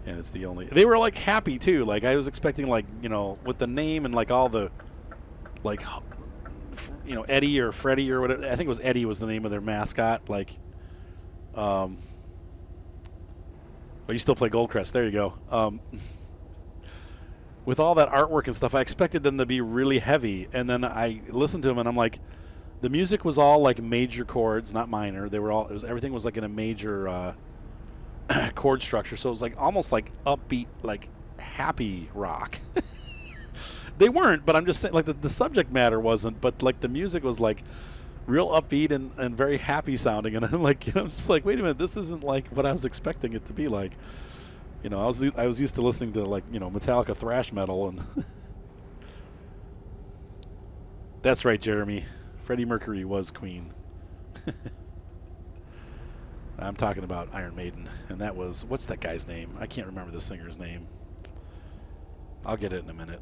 And it's the only... They were, like, happy, too. Like, I was expecting, like, you know, with the name and, like, all the, like, you know, Eddie or Freddie or whatever. I think it was Eddie was the name of their mascot. Like, oh, you still play Goldcrest. There you go. With all that artwork and stuff, I expected them to be really heavy. And then I listened to them, and I'm like, the music was all, like, major chords, not minor. They were all... everything was, like, in a major... chord structure, so it was like almost like upbeat, like happy rock. They weren't, but I'm just saying, like the subject matter wasn't, but like the music was like real upbeat and very happy sounding, and I'm like, I'm just like, wait a minute, this isn't like what I was expecting it to be like. You know, I was used to listening to, like, you know, Metallica thrash metal, and that's right, Jeremy. Freddie Mercury was Queen. I'm talking about Iron Maiden, and that was, what's that guy's name? I can't remember the singer's name. I'll get it in a minute.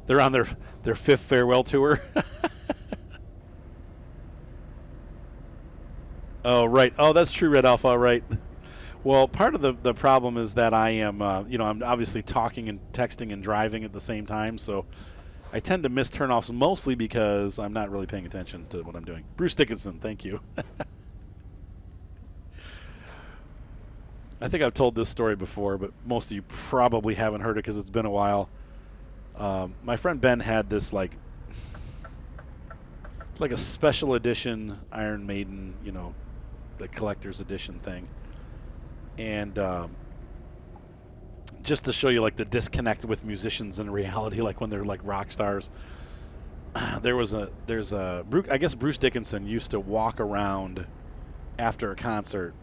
They're on their 5th farewell tour. Oh, right. Oh, that's true, Red Alpha. Right. Well, part of the problem is that I am, you know, I'm obviously talking and texting and driving at the same time, so I tend to miss turnoffs mostly because I'm not really paying attention to what I'm doing. Bruce Dickinson, thank you. I think I've told this story before, but most of you probably haven't heard it because it's been a while. My friend Ben had this like a special edition Iron Maiden, you know, the collector's edition thing. And just to show you like the disconnect with musicians in reality, like when they're like rock stars. I guess Bruce Dickinson used to walk around after a concert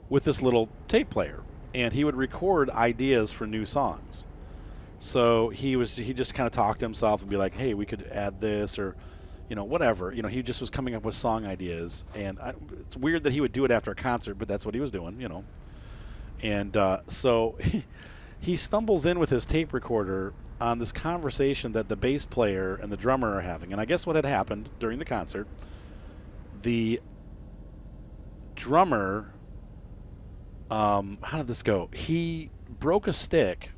with this little tape player, and he would record ideas for new songs. So he just kind of talked to himself and be like, hey, we could add this, or, you know, whatever. You know, he just was coming up with song ideas, and it's weird that he would do it after a concert, but that's what he was doing, you know. And so he stumbles in with his tape recorder on this conversation that the bass player and the drummer are having. And I guess what had happened during the concert, the drummer, how did this go? He broke a stick,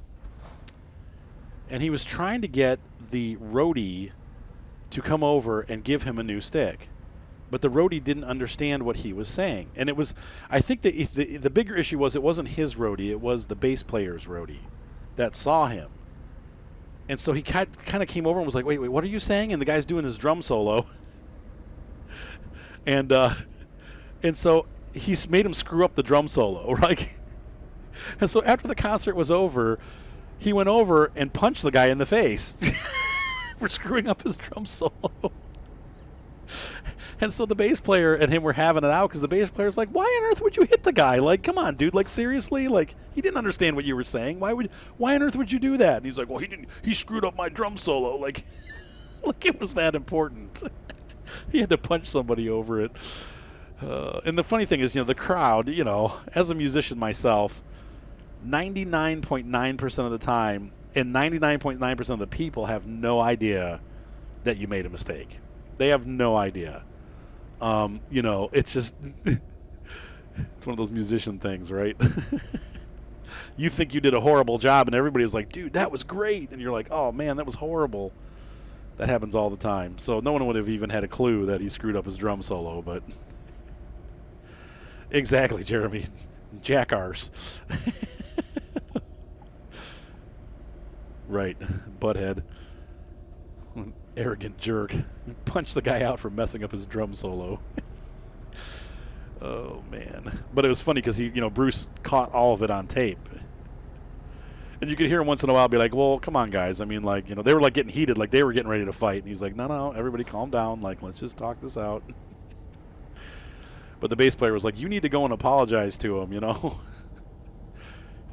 and he was trying to get the roadie to come over and give him a new stick. But the roadie didn't understand what he was saying. And it was, I think the bigger issue was it wasn't his roadie, it was the bass player's roadie that saw him. And so he kind of came over and was like, wait, what are you saying? And the guy's doing his drum solo. And so he made him screw up the drum solo, right? And so after the concert was over, he went over and punched the guy in the face for screwing up his drum solo. And so the bass player and him were having it out because the bass player's like, why on earth would you hit the guy? Like, come on, dude. Like, seriously? Like, he didn't understand what you were saying. Why on earth would you do that? And he's like, well, he screwed up my drum solo. Like it was that important. He had to punch somebody over it. And the funny thing is, the crowd, as a musician myself, 99.9% of the time and 99.9% of the people have no idea that you made a mistake. They have no idea. It's just it's one of those musician things, right? You think you did a horrible job and everybody was like, dude, that was great. And you're like, oh man, that was horrible. That happens all the time. So no one would have even had a clue that he screwed up his drum solo, but exactly, Jeremy. Jackarse. Right. Butthead. Arrogant jerk. Punched the guy out for messing up his drum solo. Oh, man. But it was funny because Bruce caught all of it on tape. And you could hear him once in a while be like, well, come on, guys. I mean, like, they were like getting heated, like they were getting ready to fight. And he's like, no, everybody calm down. Like, let's just talk this out. But the bass player was like, you need to go and apologize to him, And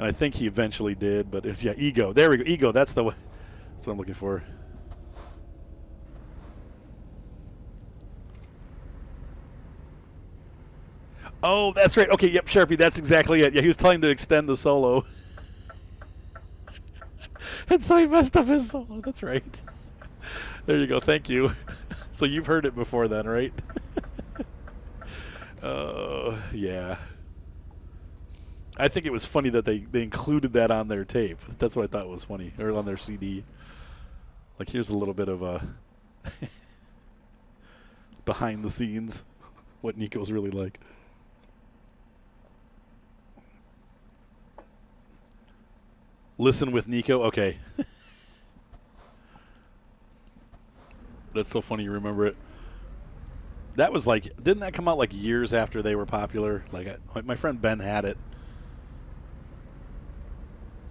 I think he eventually did. But it's, ego. There we go. Ego. That's what I'm looking for. Oh, that's right. Okay, yep, Sharpie, that's exactly it. Yeah, he was telling him to extend the solo. And so he messed up his solo. That's right. There you go. Thank you. So you've heard it before then, right? Yeah. I think it was funny that they included that on their tape. That's what I thought was funny. Or on their CD. Like, here's a little bit of a behind the scenes, what Nico's really like. Listen with Nico? Okay. That's so funny you remember it. That was like, didn't that come out like years after they were popular? Like my friend Ben had it.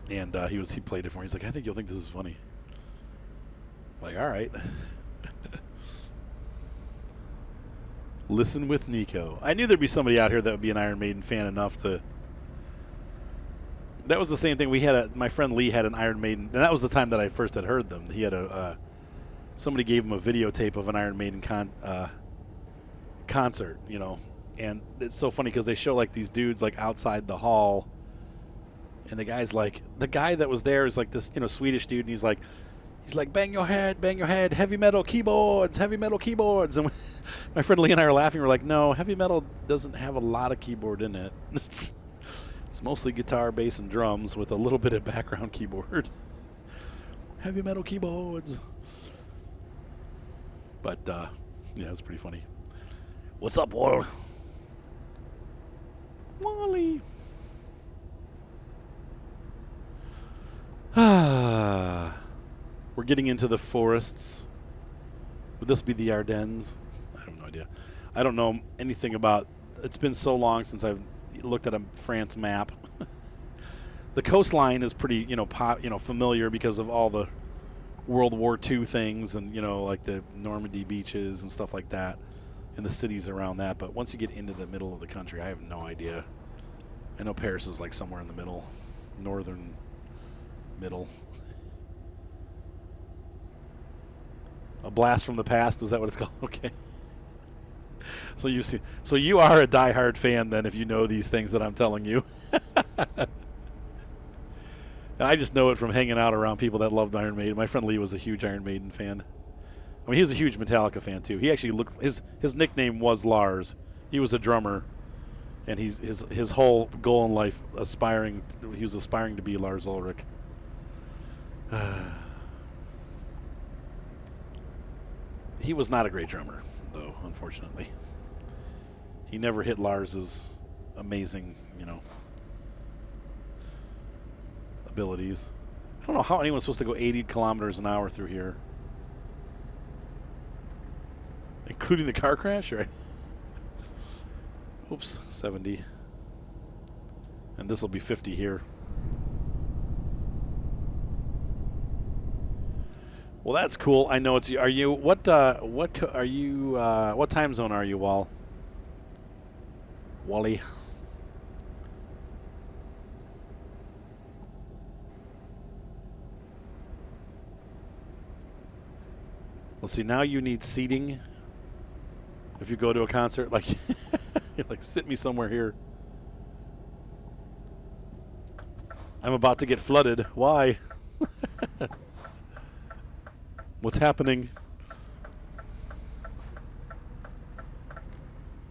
And he played it for me. He's like, I think you'll think this is funny. I'm like, all right. Listen with Nico. I knew there'd be somebody out here that would be an Iron Maiden fan enough to... That was the same thing. My friend Lee had an Iron Maiden, and that was the time that I first had heard them. He had somebody gave him a videotape of an Iron Maiden concert, and it's so funny because they show like these dudes like outside the hall, and the guy that was there is like this Swedish dude, and he's like bang your head, heavy metal keyboards, and my friend Lee and I are laughing. We're like, no, heavy metal doesn't have a lot of keyboard in it. It's mostly guitar, bass, and drums with a little bit of background keyboard. Heavy metal keyboards. But, yeah, it's pretty funny. What's up, Wally? Wally. We're getting into the forests. Would this be the Ardennes? I have no idea. I don't know anything about... It's been so long since I've looked at a France map. The coastline is pretty, familiar because of all the World War II things and, like the Normandy beaches and stuff like that and the cities around that. But once you get into the middle of the country, I have no idea. I know Paris is like somewhere in the middle, northern middle. A blast from the past, is that what it's called? Okay. So you are a diehard fan then if you know these things that I'm telling you. And I just know it from hanging out around people that loved Iron Maiden. My friend Lee was a huge Iron Maiden fan. I mean, he was a huge Metallica fan too. He actually his nickname was Lars. He was a drummer, and his whole goal in life he was aspiring to be Lars Ulrich. He was not a great drummer, though, unfortunately. He never hit Lars's amazing, abilities. I don't know how anyone's supposed to go 80 kilometers an hour through here. Including the car crash, right? Oops, 70. And this will be 50 here. Well, that's cool. I know it's. Are you what are you? What time zone are you, Wally? Let's see. Now you need seating. If you go to a concert, like, like sit me somewhere here. I'm about to get flooded. Why? What's happening?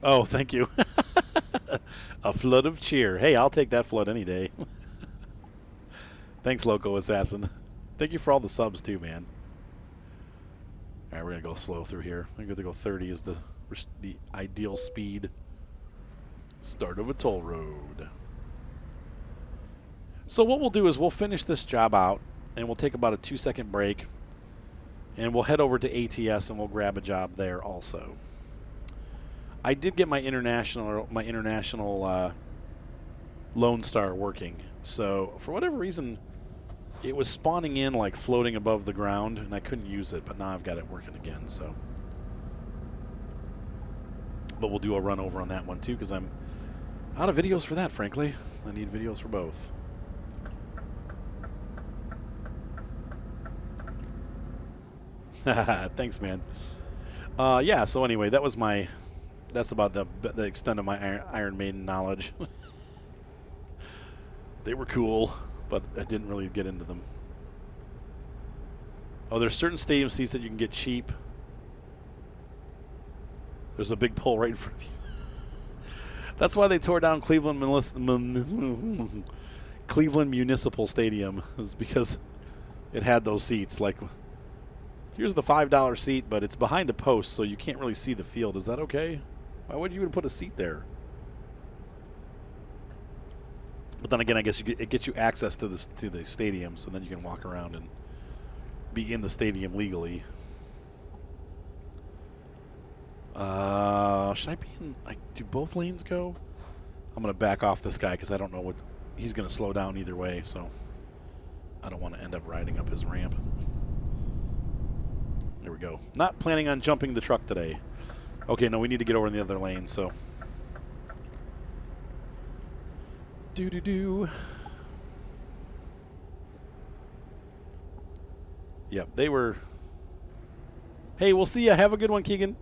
Oh, thank you. A flood of cheer. Hey, I'll take that flood any day. Thanks, Loco Assassin. Thank you for all the subs, too, man. All right, we're going to go slow through here. I'm going to go 30 is the ideal speed. Start of a toll road. So what we'll do is we'll finish this job out, and we'll take about a 2-second break. And we'll head over to ATS and we'll grab a job there also. I did get my international Lone Star working. So for whatever reason, it was spawning in like floating above the ground, and I couldn't use it. But now I've got it working again. So, but we'll do a run over on that one too because I'm out of videos for that. Frankly, I need videos for both. Thanks, man. Yeah, so anyway, that's about the extent of my Iron Maiden knowledge. They were cool, but I didn't really get into them. Oh, there's certain stadium seats that you can get cheap. There's a big pole right in front of you. That's why they tore down Cleveland Municipal Stadium, is because it had those seats. Like, here's the $5 seat, but it's behind a post, so you can't really see the field. Is that okay? Why would you even put a seat there? But then again, I guess it gets you access to the stadium, so then you can walk around and be in the stadium legally. Should I be in? Do both lanes go? I'm gonna back off this guy because I don't know what he's gonna slow down either way, so I don't want to end up riding up his ramp. There we go. Not planning on jumping the truck today. Okay, no, we need to get over in the other lane, so. Do. Yep, they were. Hey, we'll see ya. Have a good one, Keegan.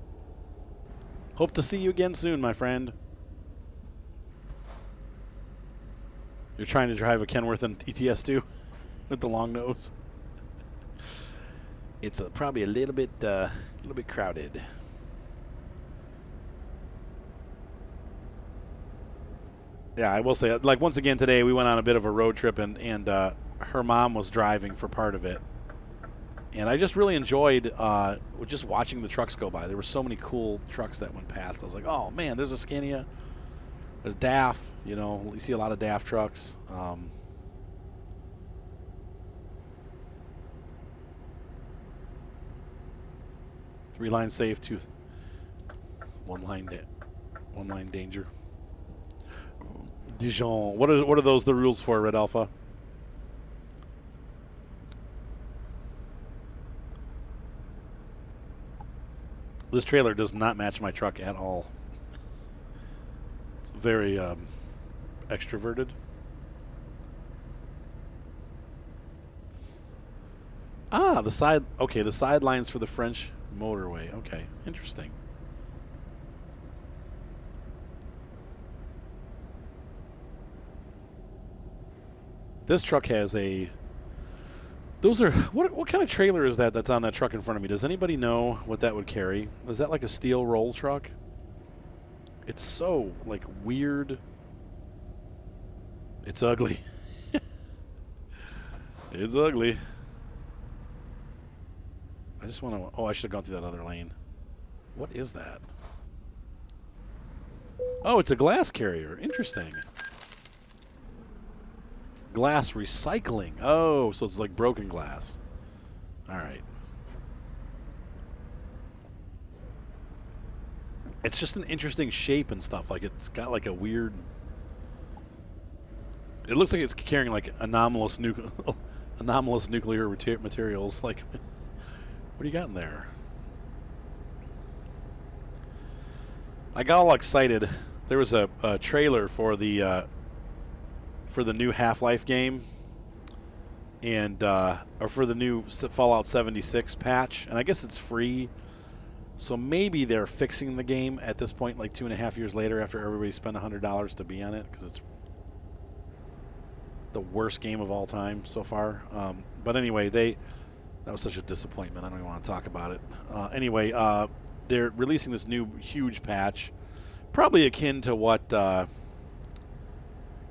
Hope to see you again soon, my friend. You're trying to drive a Kenworth and ETS2 with the long nose. It's probably a little bit crowded. Yeah, I will say, like, once again today we went on a bit of a road trip, and her mom was driving for part of it, and I just really enjoyed just watching the trucks go by. There were so many cool trucks that went past. I was like, oh man, there's a Scania, there's DAF. You know, you see a lot of DAF trucks. Three line safe, one line danger. Dijon. What are those the rules for, Red Alpha? This trailer does not match my truck at all. It's very extroverted. Ah, the side. Okay, the sidelines for the French motorway. Okay, interesting. This truck has a. Those are what kind of trailer is that that's on that truck in front of me? Does anybody know what that would carry? Is that like a steel roll truck? It's so like weird. It's ugly. It's ugly. I just want to. Oh, I should have gone through that other lane. What is that? Oh, it's a glass carrier. Interesting. Glass recycling. Oh, so it's like broken glass. All right. It's just an interesting shape and stuff. Like it's got like a weird. It looks like it's carrying like anomalous nuclear materials. Like, what do you got in there? I got all excited. There was a trailer for the new Half-Life game, and or for the new Fallout 76 patch, and I guess it's free. So maybe they're fixing the game at this point, like 2.5 years later, after everybody spent $100 to be on it, because it's the worst game of all time so far. But anyway, that was such a disappointment. I don't even want to talk about it. Anyway, they're releasing this new huge patch, probably akin to what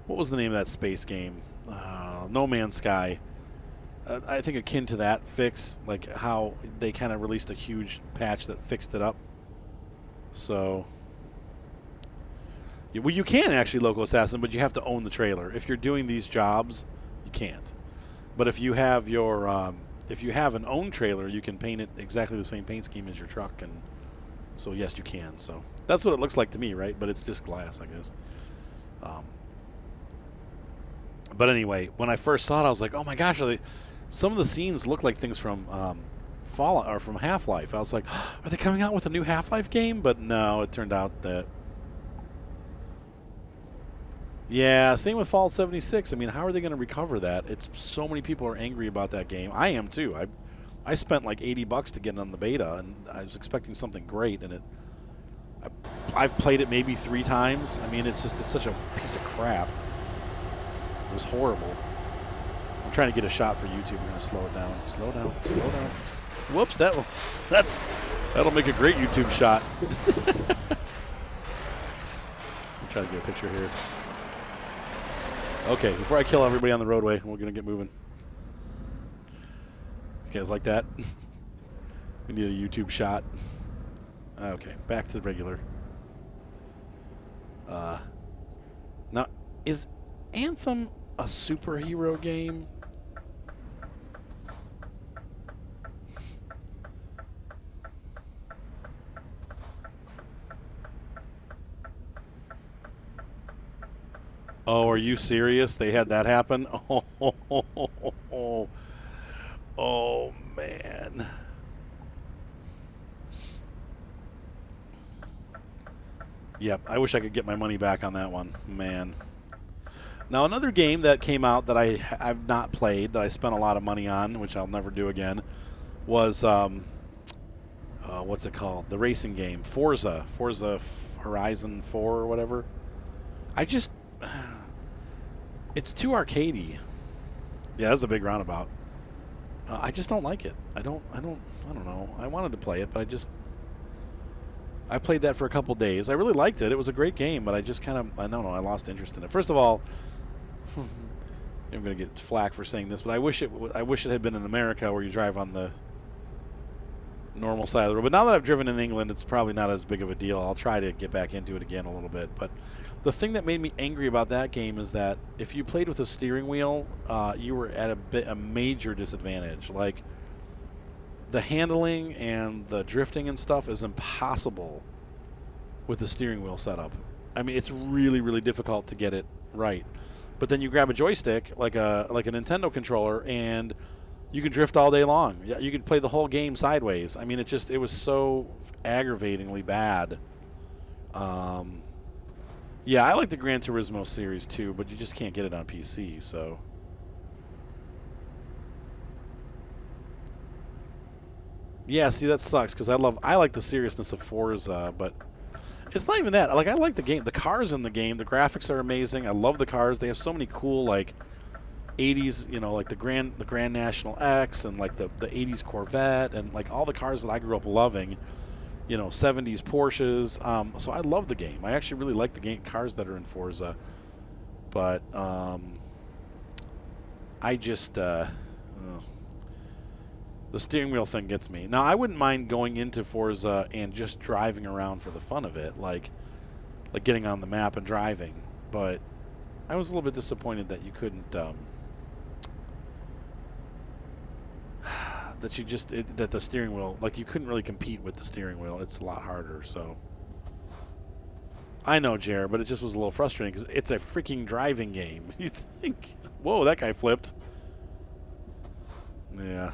was the name of that space game? No Man's Sky. I think akin to that fix, like how they kind of released a huge patch that fixed it up. So, well, you can actually Loco Assassin, but you have to own the trailer. If you're doing these jobs, you can't. But if you have your if you have an owned trailer, you can paint it exactly the same paint scheme as your truck, and so yes, you can. So that's what it looks like to me, right? But it's just glass, I guess. But anyway, when I first saw it, I was like, "Oh my gosh!" Some of the scenes look like things from Fallout or from Half-Life. I was like, "Are they coming out with a new Half-Life game?" But no, it turned out that. Yeah, same with Fallout 76. I mean, how are they going to recover that? It's so many people are angry about that game. I am too. I spent like $80 to get on the beta, and I was expecting something great, and I've played it maybe 3 times. I mean, it's such a piece of crap. It was horrible. I'm trying to get a shot for YouTube. We're going to slow it down. Slow down. Slow down. Whoops, that'll make a great YouTube shot. I'm trying to get a picture here. Okay, before I kill everybody on the roadway, we're going to get moving. You guys like that? We need a YouTube shot. Okay, back to the regular. Now, is Anthem a superhero game? Oh, are you serious? They had that happen? Oh man. Yep, I wish I could get my money back on that one. Man. Now, another game that came out that I've not played, that I spent a lot of money on, which I'll never do again, was, what's it called? The racing game. Forza Horizon 4 or whatever. It's too arcadey. Yeah, that's a big roundabout. I just don't like it. I don't know. I wanted to play it, but I played that for a couple days. I really liked it. It was a great game, but I just kind of, I don't know, I lost interest in it. First of all, I'm going to get flack for saying this, but I wish it had been in America where you drive on the normal side of the road. But now that I've driven in England, it's probably not as big of a deal. I'll try to get back into it again a little bit. But the thing that made me angry about that game is that if you played with a steering wheel, you were at a major disadvantage. Like, the handling and the drifting and stuff is impossible with the steering wheel setup. I mean, it's really, really difficult to get it right. But then you grab a joystick, like a Nintendo controller, and you can drift all day long. Yeah, you could play the whole game sideways. I mean, it was so aggravatingly bad. Yeah, I like the Gran Turismo series too, but you just can't get it on PC, so. Yeah, see, that sucks because I like the seriousness of Forza, but it's not even that. Like, I like the game. The cars in the game, the graphics are amazing. I love the cars. They have so many cool, like, 80s, you know, like the Grand National X and like the 80s Corvette and like all the cars that I grew up loving. You know, 70s Porsches. So I love the game. I actually really like the cars that are in Forza. But I just the steering wheel thing gets me. Now, I wouldn't mind going into Forza and just driving around for the fun of it, like getting on the map and driving. But I was a little bit disappointed that you couldn't, that you just, that the steering wheel, like you couldn't really compete with the steering wheel. It's a lot harder, so. I know, Jer, but it just was a little frustrating because it's a freaking driving game. You think, whoa, that guy flipped. Yeah.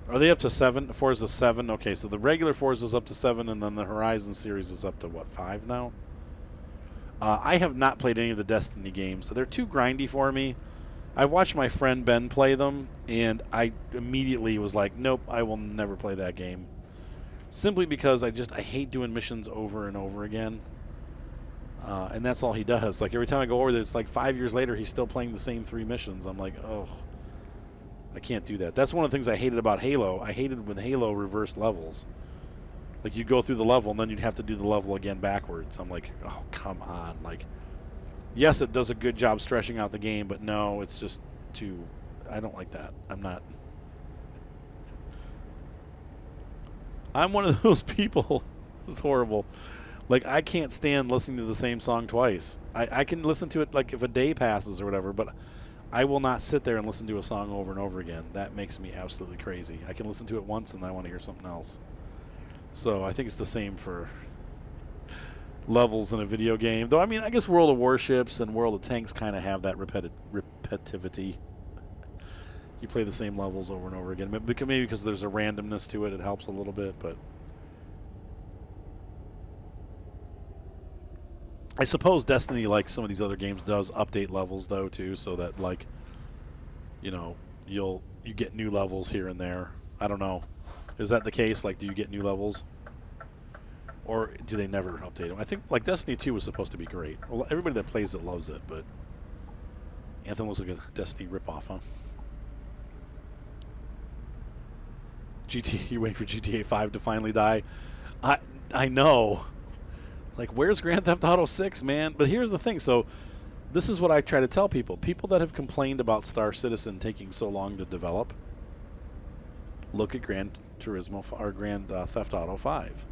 Are they up to 7? Forza 7? Okay, so the regular Forza is up to 7, and then the Horizon series is up to, what, 5 now? I have not played any of the Destiny games, so they're too grindy for me. I've watched my friend Ben play them, and I immediately was like, nope, I will never play that game. Simply because I hate doing missions over and over again. And that's all he does. Like, every time I go over there, it's like 5 years later, he's still playing the same 3 missions. I'm like, oh, I can't do that. That's one of the things I hated about Halo. I hated when Halo reversed levels. Like, you'd go through the level, and then you'd have to do the level again backwards. I'm like, oh, come on. Like, yes, it does a good job stretching out the game, but no, it's just too... I don't like that. I'm one of those people. This is horrible. Like, I can't stand listening to the same song twice. I can listen to it, like, if a day passes or whatever, but I will not sit there and listen to a song over and over again. That makes me absolutely crazy. I can listen to it once, and I want to hear something else. So I think it's the same for levels in a video game. Though, I mean, I guess World of Warships and World of Tanks kind of have that repetitivity. You play the same levels over and over again. Maybe because there's a randomness to it, it helps a little bit, but... I suppose Destiny, like some of these other games, does update levels though too, so that, like, you know, you get new levels here and there. I don't know. Is that the case? Like, do you get new levels, or do they never update them? I think like Destiny 2 was supposed to be great. Well, everybody that plays it loves it, but Anthem looks like a Destiny ripoff, huh? You waiting for GTA 5 to finally die? I know. Like, where's Grand Theft Auto 6, man? But here's the thing. So this is what I try to tell people. People that have complained about Star Citizen taking so long to develop, look at Grand Theft Auto 5.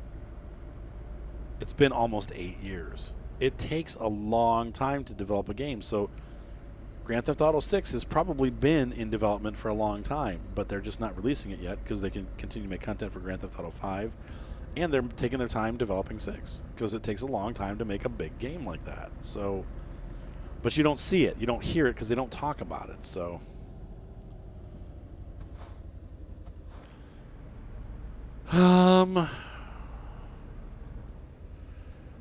It's been almost 8 years. It takes a long time to develop a game. So Grand Theft Auto 6 has probably been in development for a long time, but they're just not releasing it yet because they can continue to make content for Grand Theft Auto 5. And they're taking their time developing 6 because it takes a long time to make a big game like that. So, but you don't see it. You don't hear it because they don't talk about it. So,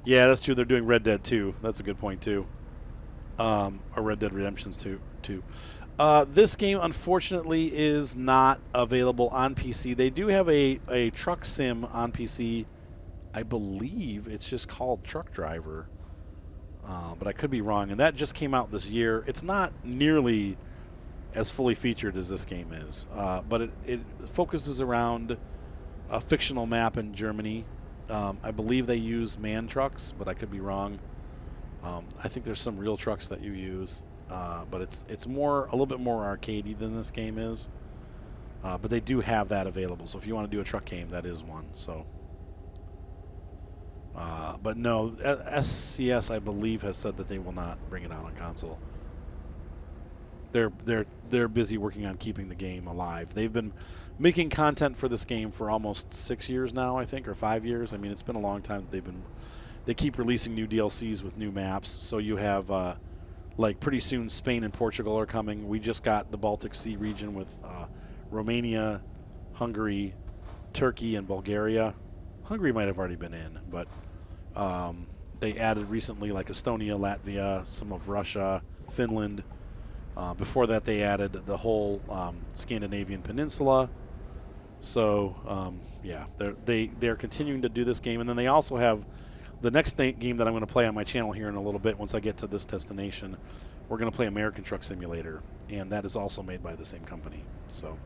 yeah, that's true. They're doing Red Dead 2. That's a good point too. Or Red Dead Redemption's 2. This game, unfortunately, is not available on PC. They do have a truck sim on PC. I believe it's just called Truck Driver, but I could be wrong. And that just came out this year. It's not nearly as fully featured as this game is, but it focuses around a fictional map in Germany. I believe they use man trucks, but I could be wrong. I think there's some real trucks that you use. But it's a little bit more arcadey than this game is. But they do have that available. So if you want to do a truck game, that is one. So, but no, SCS I believe has said that they will not bring it out on console. They're busy working on keeping the game alive. They've been making content for this game for almost 6 years now, I think, or 5 years. I mean, it's been a long time that they keep releasing new DLCs with new maps. So you have. Like, pretty soon Spain and Portugal are coming. We just got the Baltic Sea region with Romania, Hungary, Turkey, and Bulgaria. Hungary might have already been in, but they added recently, like, Estonia, Latvia, some of Russia, Finland. Before that, they added the whole Scandinavian peninsula. So, yeah, they're continuing to do this game. And then they also have... The next game that I'm going to play on my channel here in a little bit, once I get to this destination, we're going to play American Truck Simulator, and that is also made by the same company. So,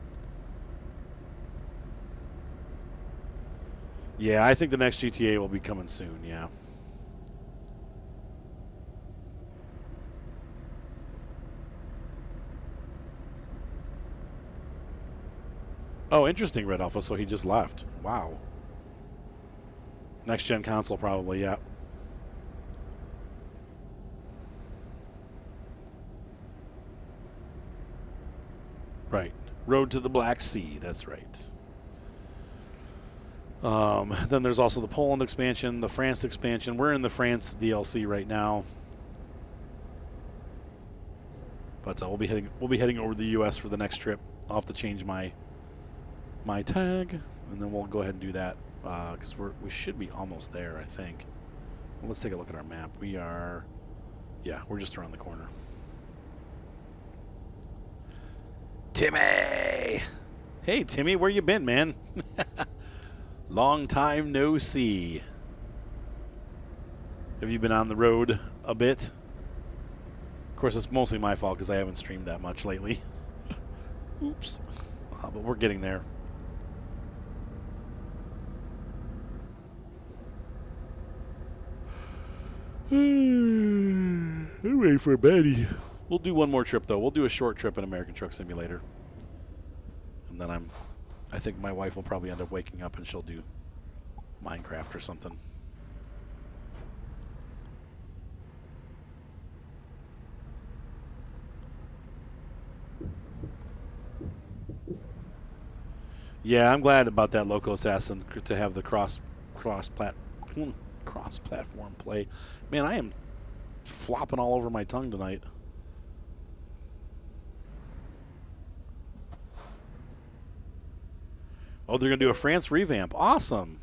yeah, I think the next GTA will be coming soon, yeah. Oh, interesting, Red Alpha, so he just left. Wow. Next gen console, probably, yeah. Right. Road to the Black Sea, that's right. Then there's also the Poland expansion, the France expansion. We're in the France DLC right now. But we'll be heading over to the U.S. for the next trip. I'll have to change my tag, and then we'll go ahead and do that because we should be almost there, I think. Well, let's take a look at our map. We're just around the corner. Timmy! Hey, Timmy, where you been, man? Long time no see. Have you been on the road a bit? Of course, it's mostly my fault because I haven't streamed that much lately. Oops. But we're getting there. I'm ready for a baddie. We'll do one more trip, though. We'll do a short trip in American Truck Simulator. And then I think my wife will probably end up waking up and she'll do Minecraft or something. Yeah, I'm glad about that Loco Assassin to have the cross platform play. Man, I am flopping all over my tongue tonight. Oh, they're going to do a France revamp. Awesome.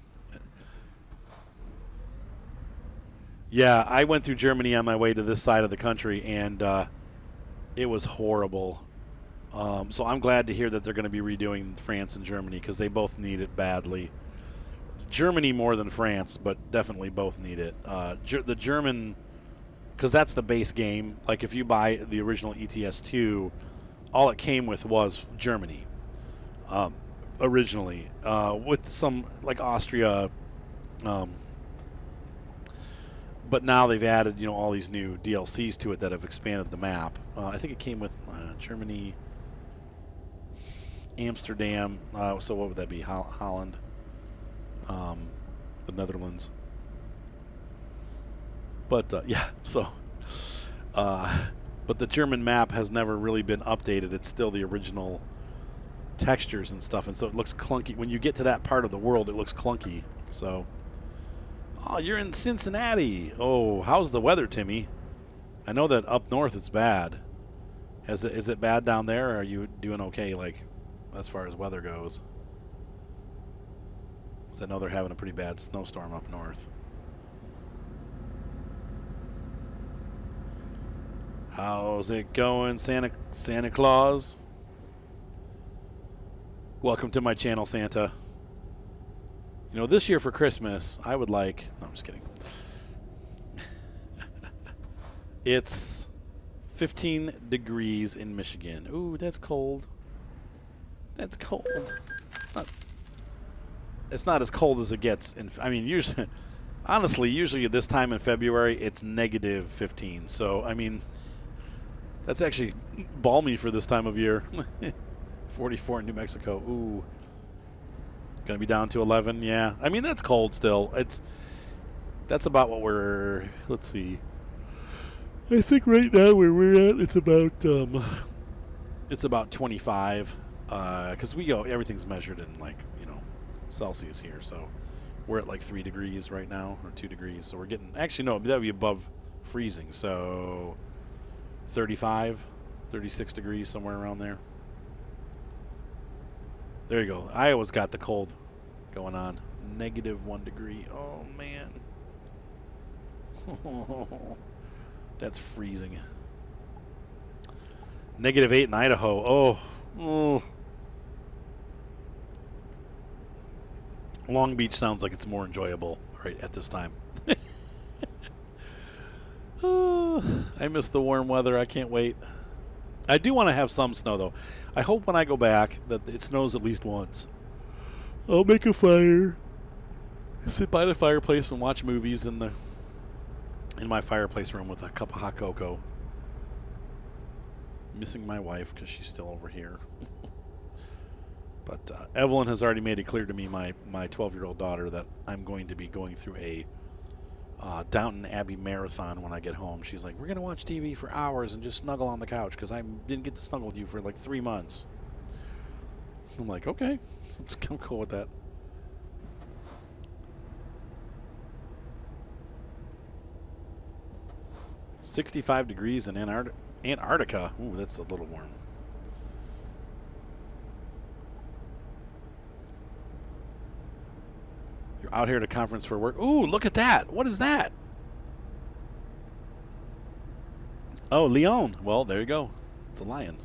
Yeah, I went through Germany on my way to this side of the country, and it was horrible. So I'm glad to hear that they're going to be redoing France and Germany because they both need it badly. Germany more than France, but definitely both need it. The German, because that's the base game. Like if you buy the original ETS2, all it came with was Germany. Originally, with some like Austria, but now they've added all these new DLCs to it that have expanded the map. I think it came with Germany, Amsterdam. So what would that be? Holland, the Netherlands. But yeah, so. But the German map has never really been updated. It's still the original textures and stuff, and so it looks clunky. When you get to that part of the world, it looks clunky. So, oh, you're in Cincinnati. Oh, how's the weather, Timmy? I know that up north it's bad. Is it bad down there, or are you doing okay, like, as far as weather goes? Because I know they're having a pretty bad snowstorm up north. How's it going, Santa Claus? Welcome to my channel, Santa. This year for Christmas, I would like... No, I'm just kidding. It's 15 degrees in Michigan. Ooh, that's cold. That's cold. It's not as cold as it gets. Usually... Honestly, usually at this time in February, it's negative 15. So, that's actually balmy for this time of year. 44 in New Mexico. Ooh. Gonna be down to 11. Yeah. That's cold still. That's about what we're... Let's see. I think right now where we're at, it's about 25. Because everything's measured in Celsius here. So we're at like 3 degrees right now, or 2 degrees. So we're getting... Actually, no, that would be above freezing. So 35, 36 degrees, somewhere around there. There you go. Iowa's got the cold going on. Negative 1 degree. Oh, man. That's freezing. Negative 8 in Idaho. Oh. Long Beach sounds like it's more enjoyable right at this time. I miss the warm weather. I can't wait. I do want to have some snow, though. I hope when I go back that it snows at least once. I'll make a fire, sit by the fireplace, and watch movies in my fireplace room with a cup of hot cocoa. Missing my wife because she's still over here. But Evelyn has already made it clear to me, my 12-year-old daughter, that I'm going to be going through a Downton Abbey marathon when I get home. She's like, we're going to watch TV for hours and just snuggle on the couch because I didn't get to snuggle with you for like 3 months. I'm like, okay, I'm cool with that. $65 in Antarctica. Ooh, that's a little warm. You're out here at a conference for work. Ooh, look at that. What is that? Oh, Leon. Well, there you go. It's a lion.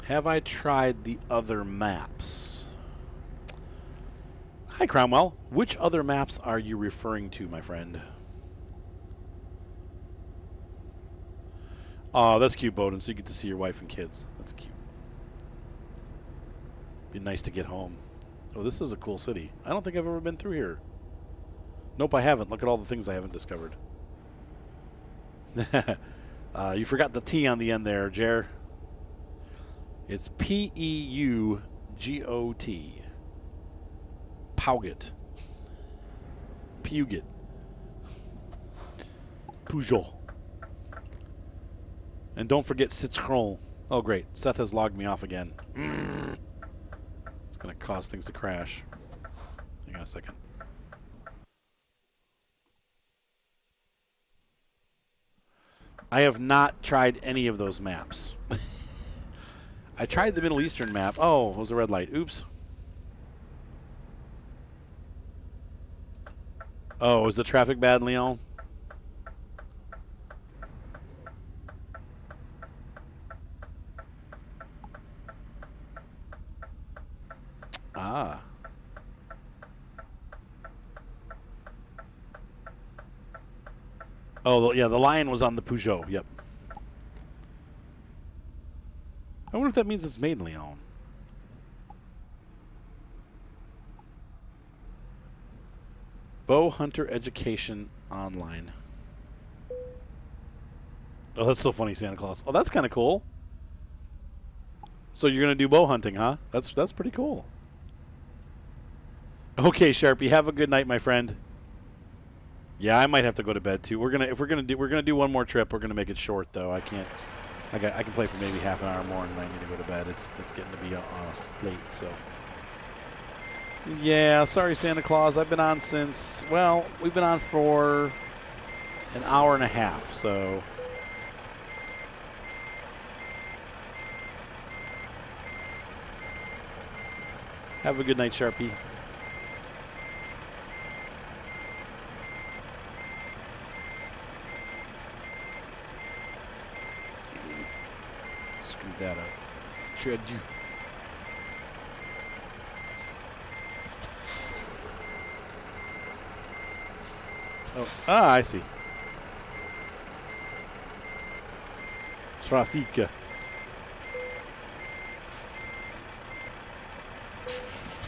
Have I tried the other maps? Hi, Cromwell. Which other maps are you referring to, my friend? Oh, that's cute, Bowden. So you get to see your wife and kids. That's cute. Be nice to get home. Oh, this is a cool city. I don't think I've ever been through here. Nope, I haven't. Look at all the things I haven't discovered. You forgot the T on the end there, Jer. It's P-E-U-G-O-T. Pouget. Puget. Peugeot. And don't forget Citroën. Oh, great. Seth has logged me off again. It's going to cause things to crash. Hang on a second. I have not tried any of those maps. I tried the Middle Eastern map. Oh, it was a red light. Oops. Oh, is the traffic bad, Leon? Ah. Oh, yeah, the lion was on the Peugeot. Yep. I wonder if that means it's made in Leon. Bow Hunter Education Online. Oh, that's so funny, Santa Claus. Oh, that's kind of cool. So you're going to do bow hunting, huh? That's pretty cool. Okay, Sharpie, have a good night, my friend. Yeah, I might have to go to bed too. We're gonna do one more trip. We're gonna make it short though. I can play for maybe half an hour more, and I need to go to bed. It's getting to be late. So yeah, sorry Santa Claus. I've been on since, well, we've been on for an hour and a half. So have a good night, Sharpie. Screwed that up. Tread you. Oh, I see. Traffic.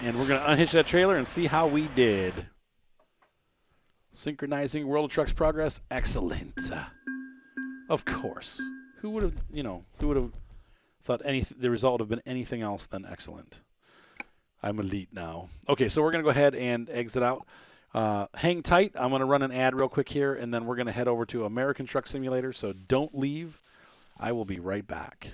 And we're going to unhitch that trailer and see how we did. Synchronizing World of Trucks progress. Excellent. Of course. Who would have thought the result would have been anything else than excellent? I'm elite now. Okay, so we're going to go ahead and exit out. Hang tight. I'm going to run an ad real quick here, and then we're going to head over to American Truck Simulator, so don't leave. I will be right back.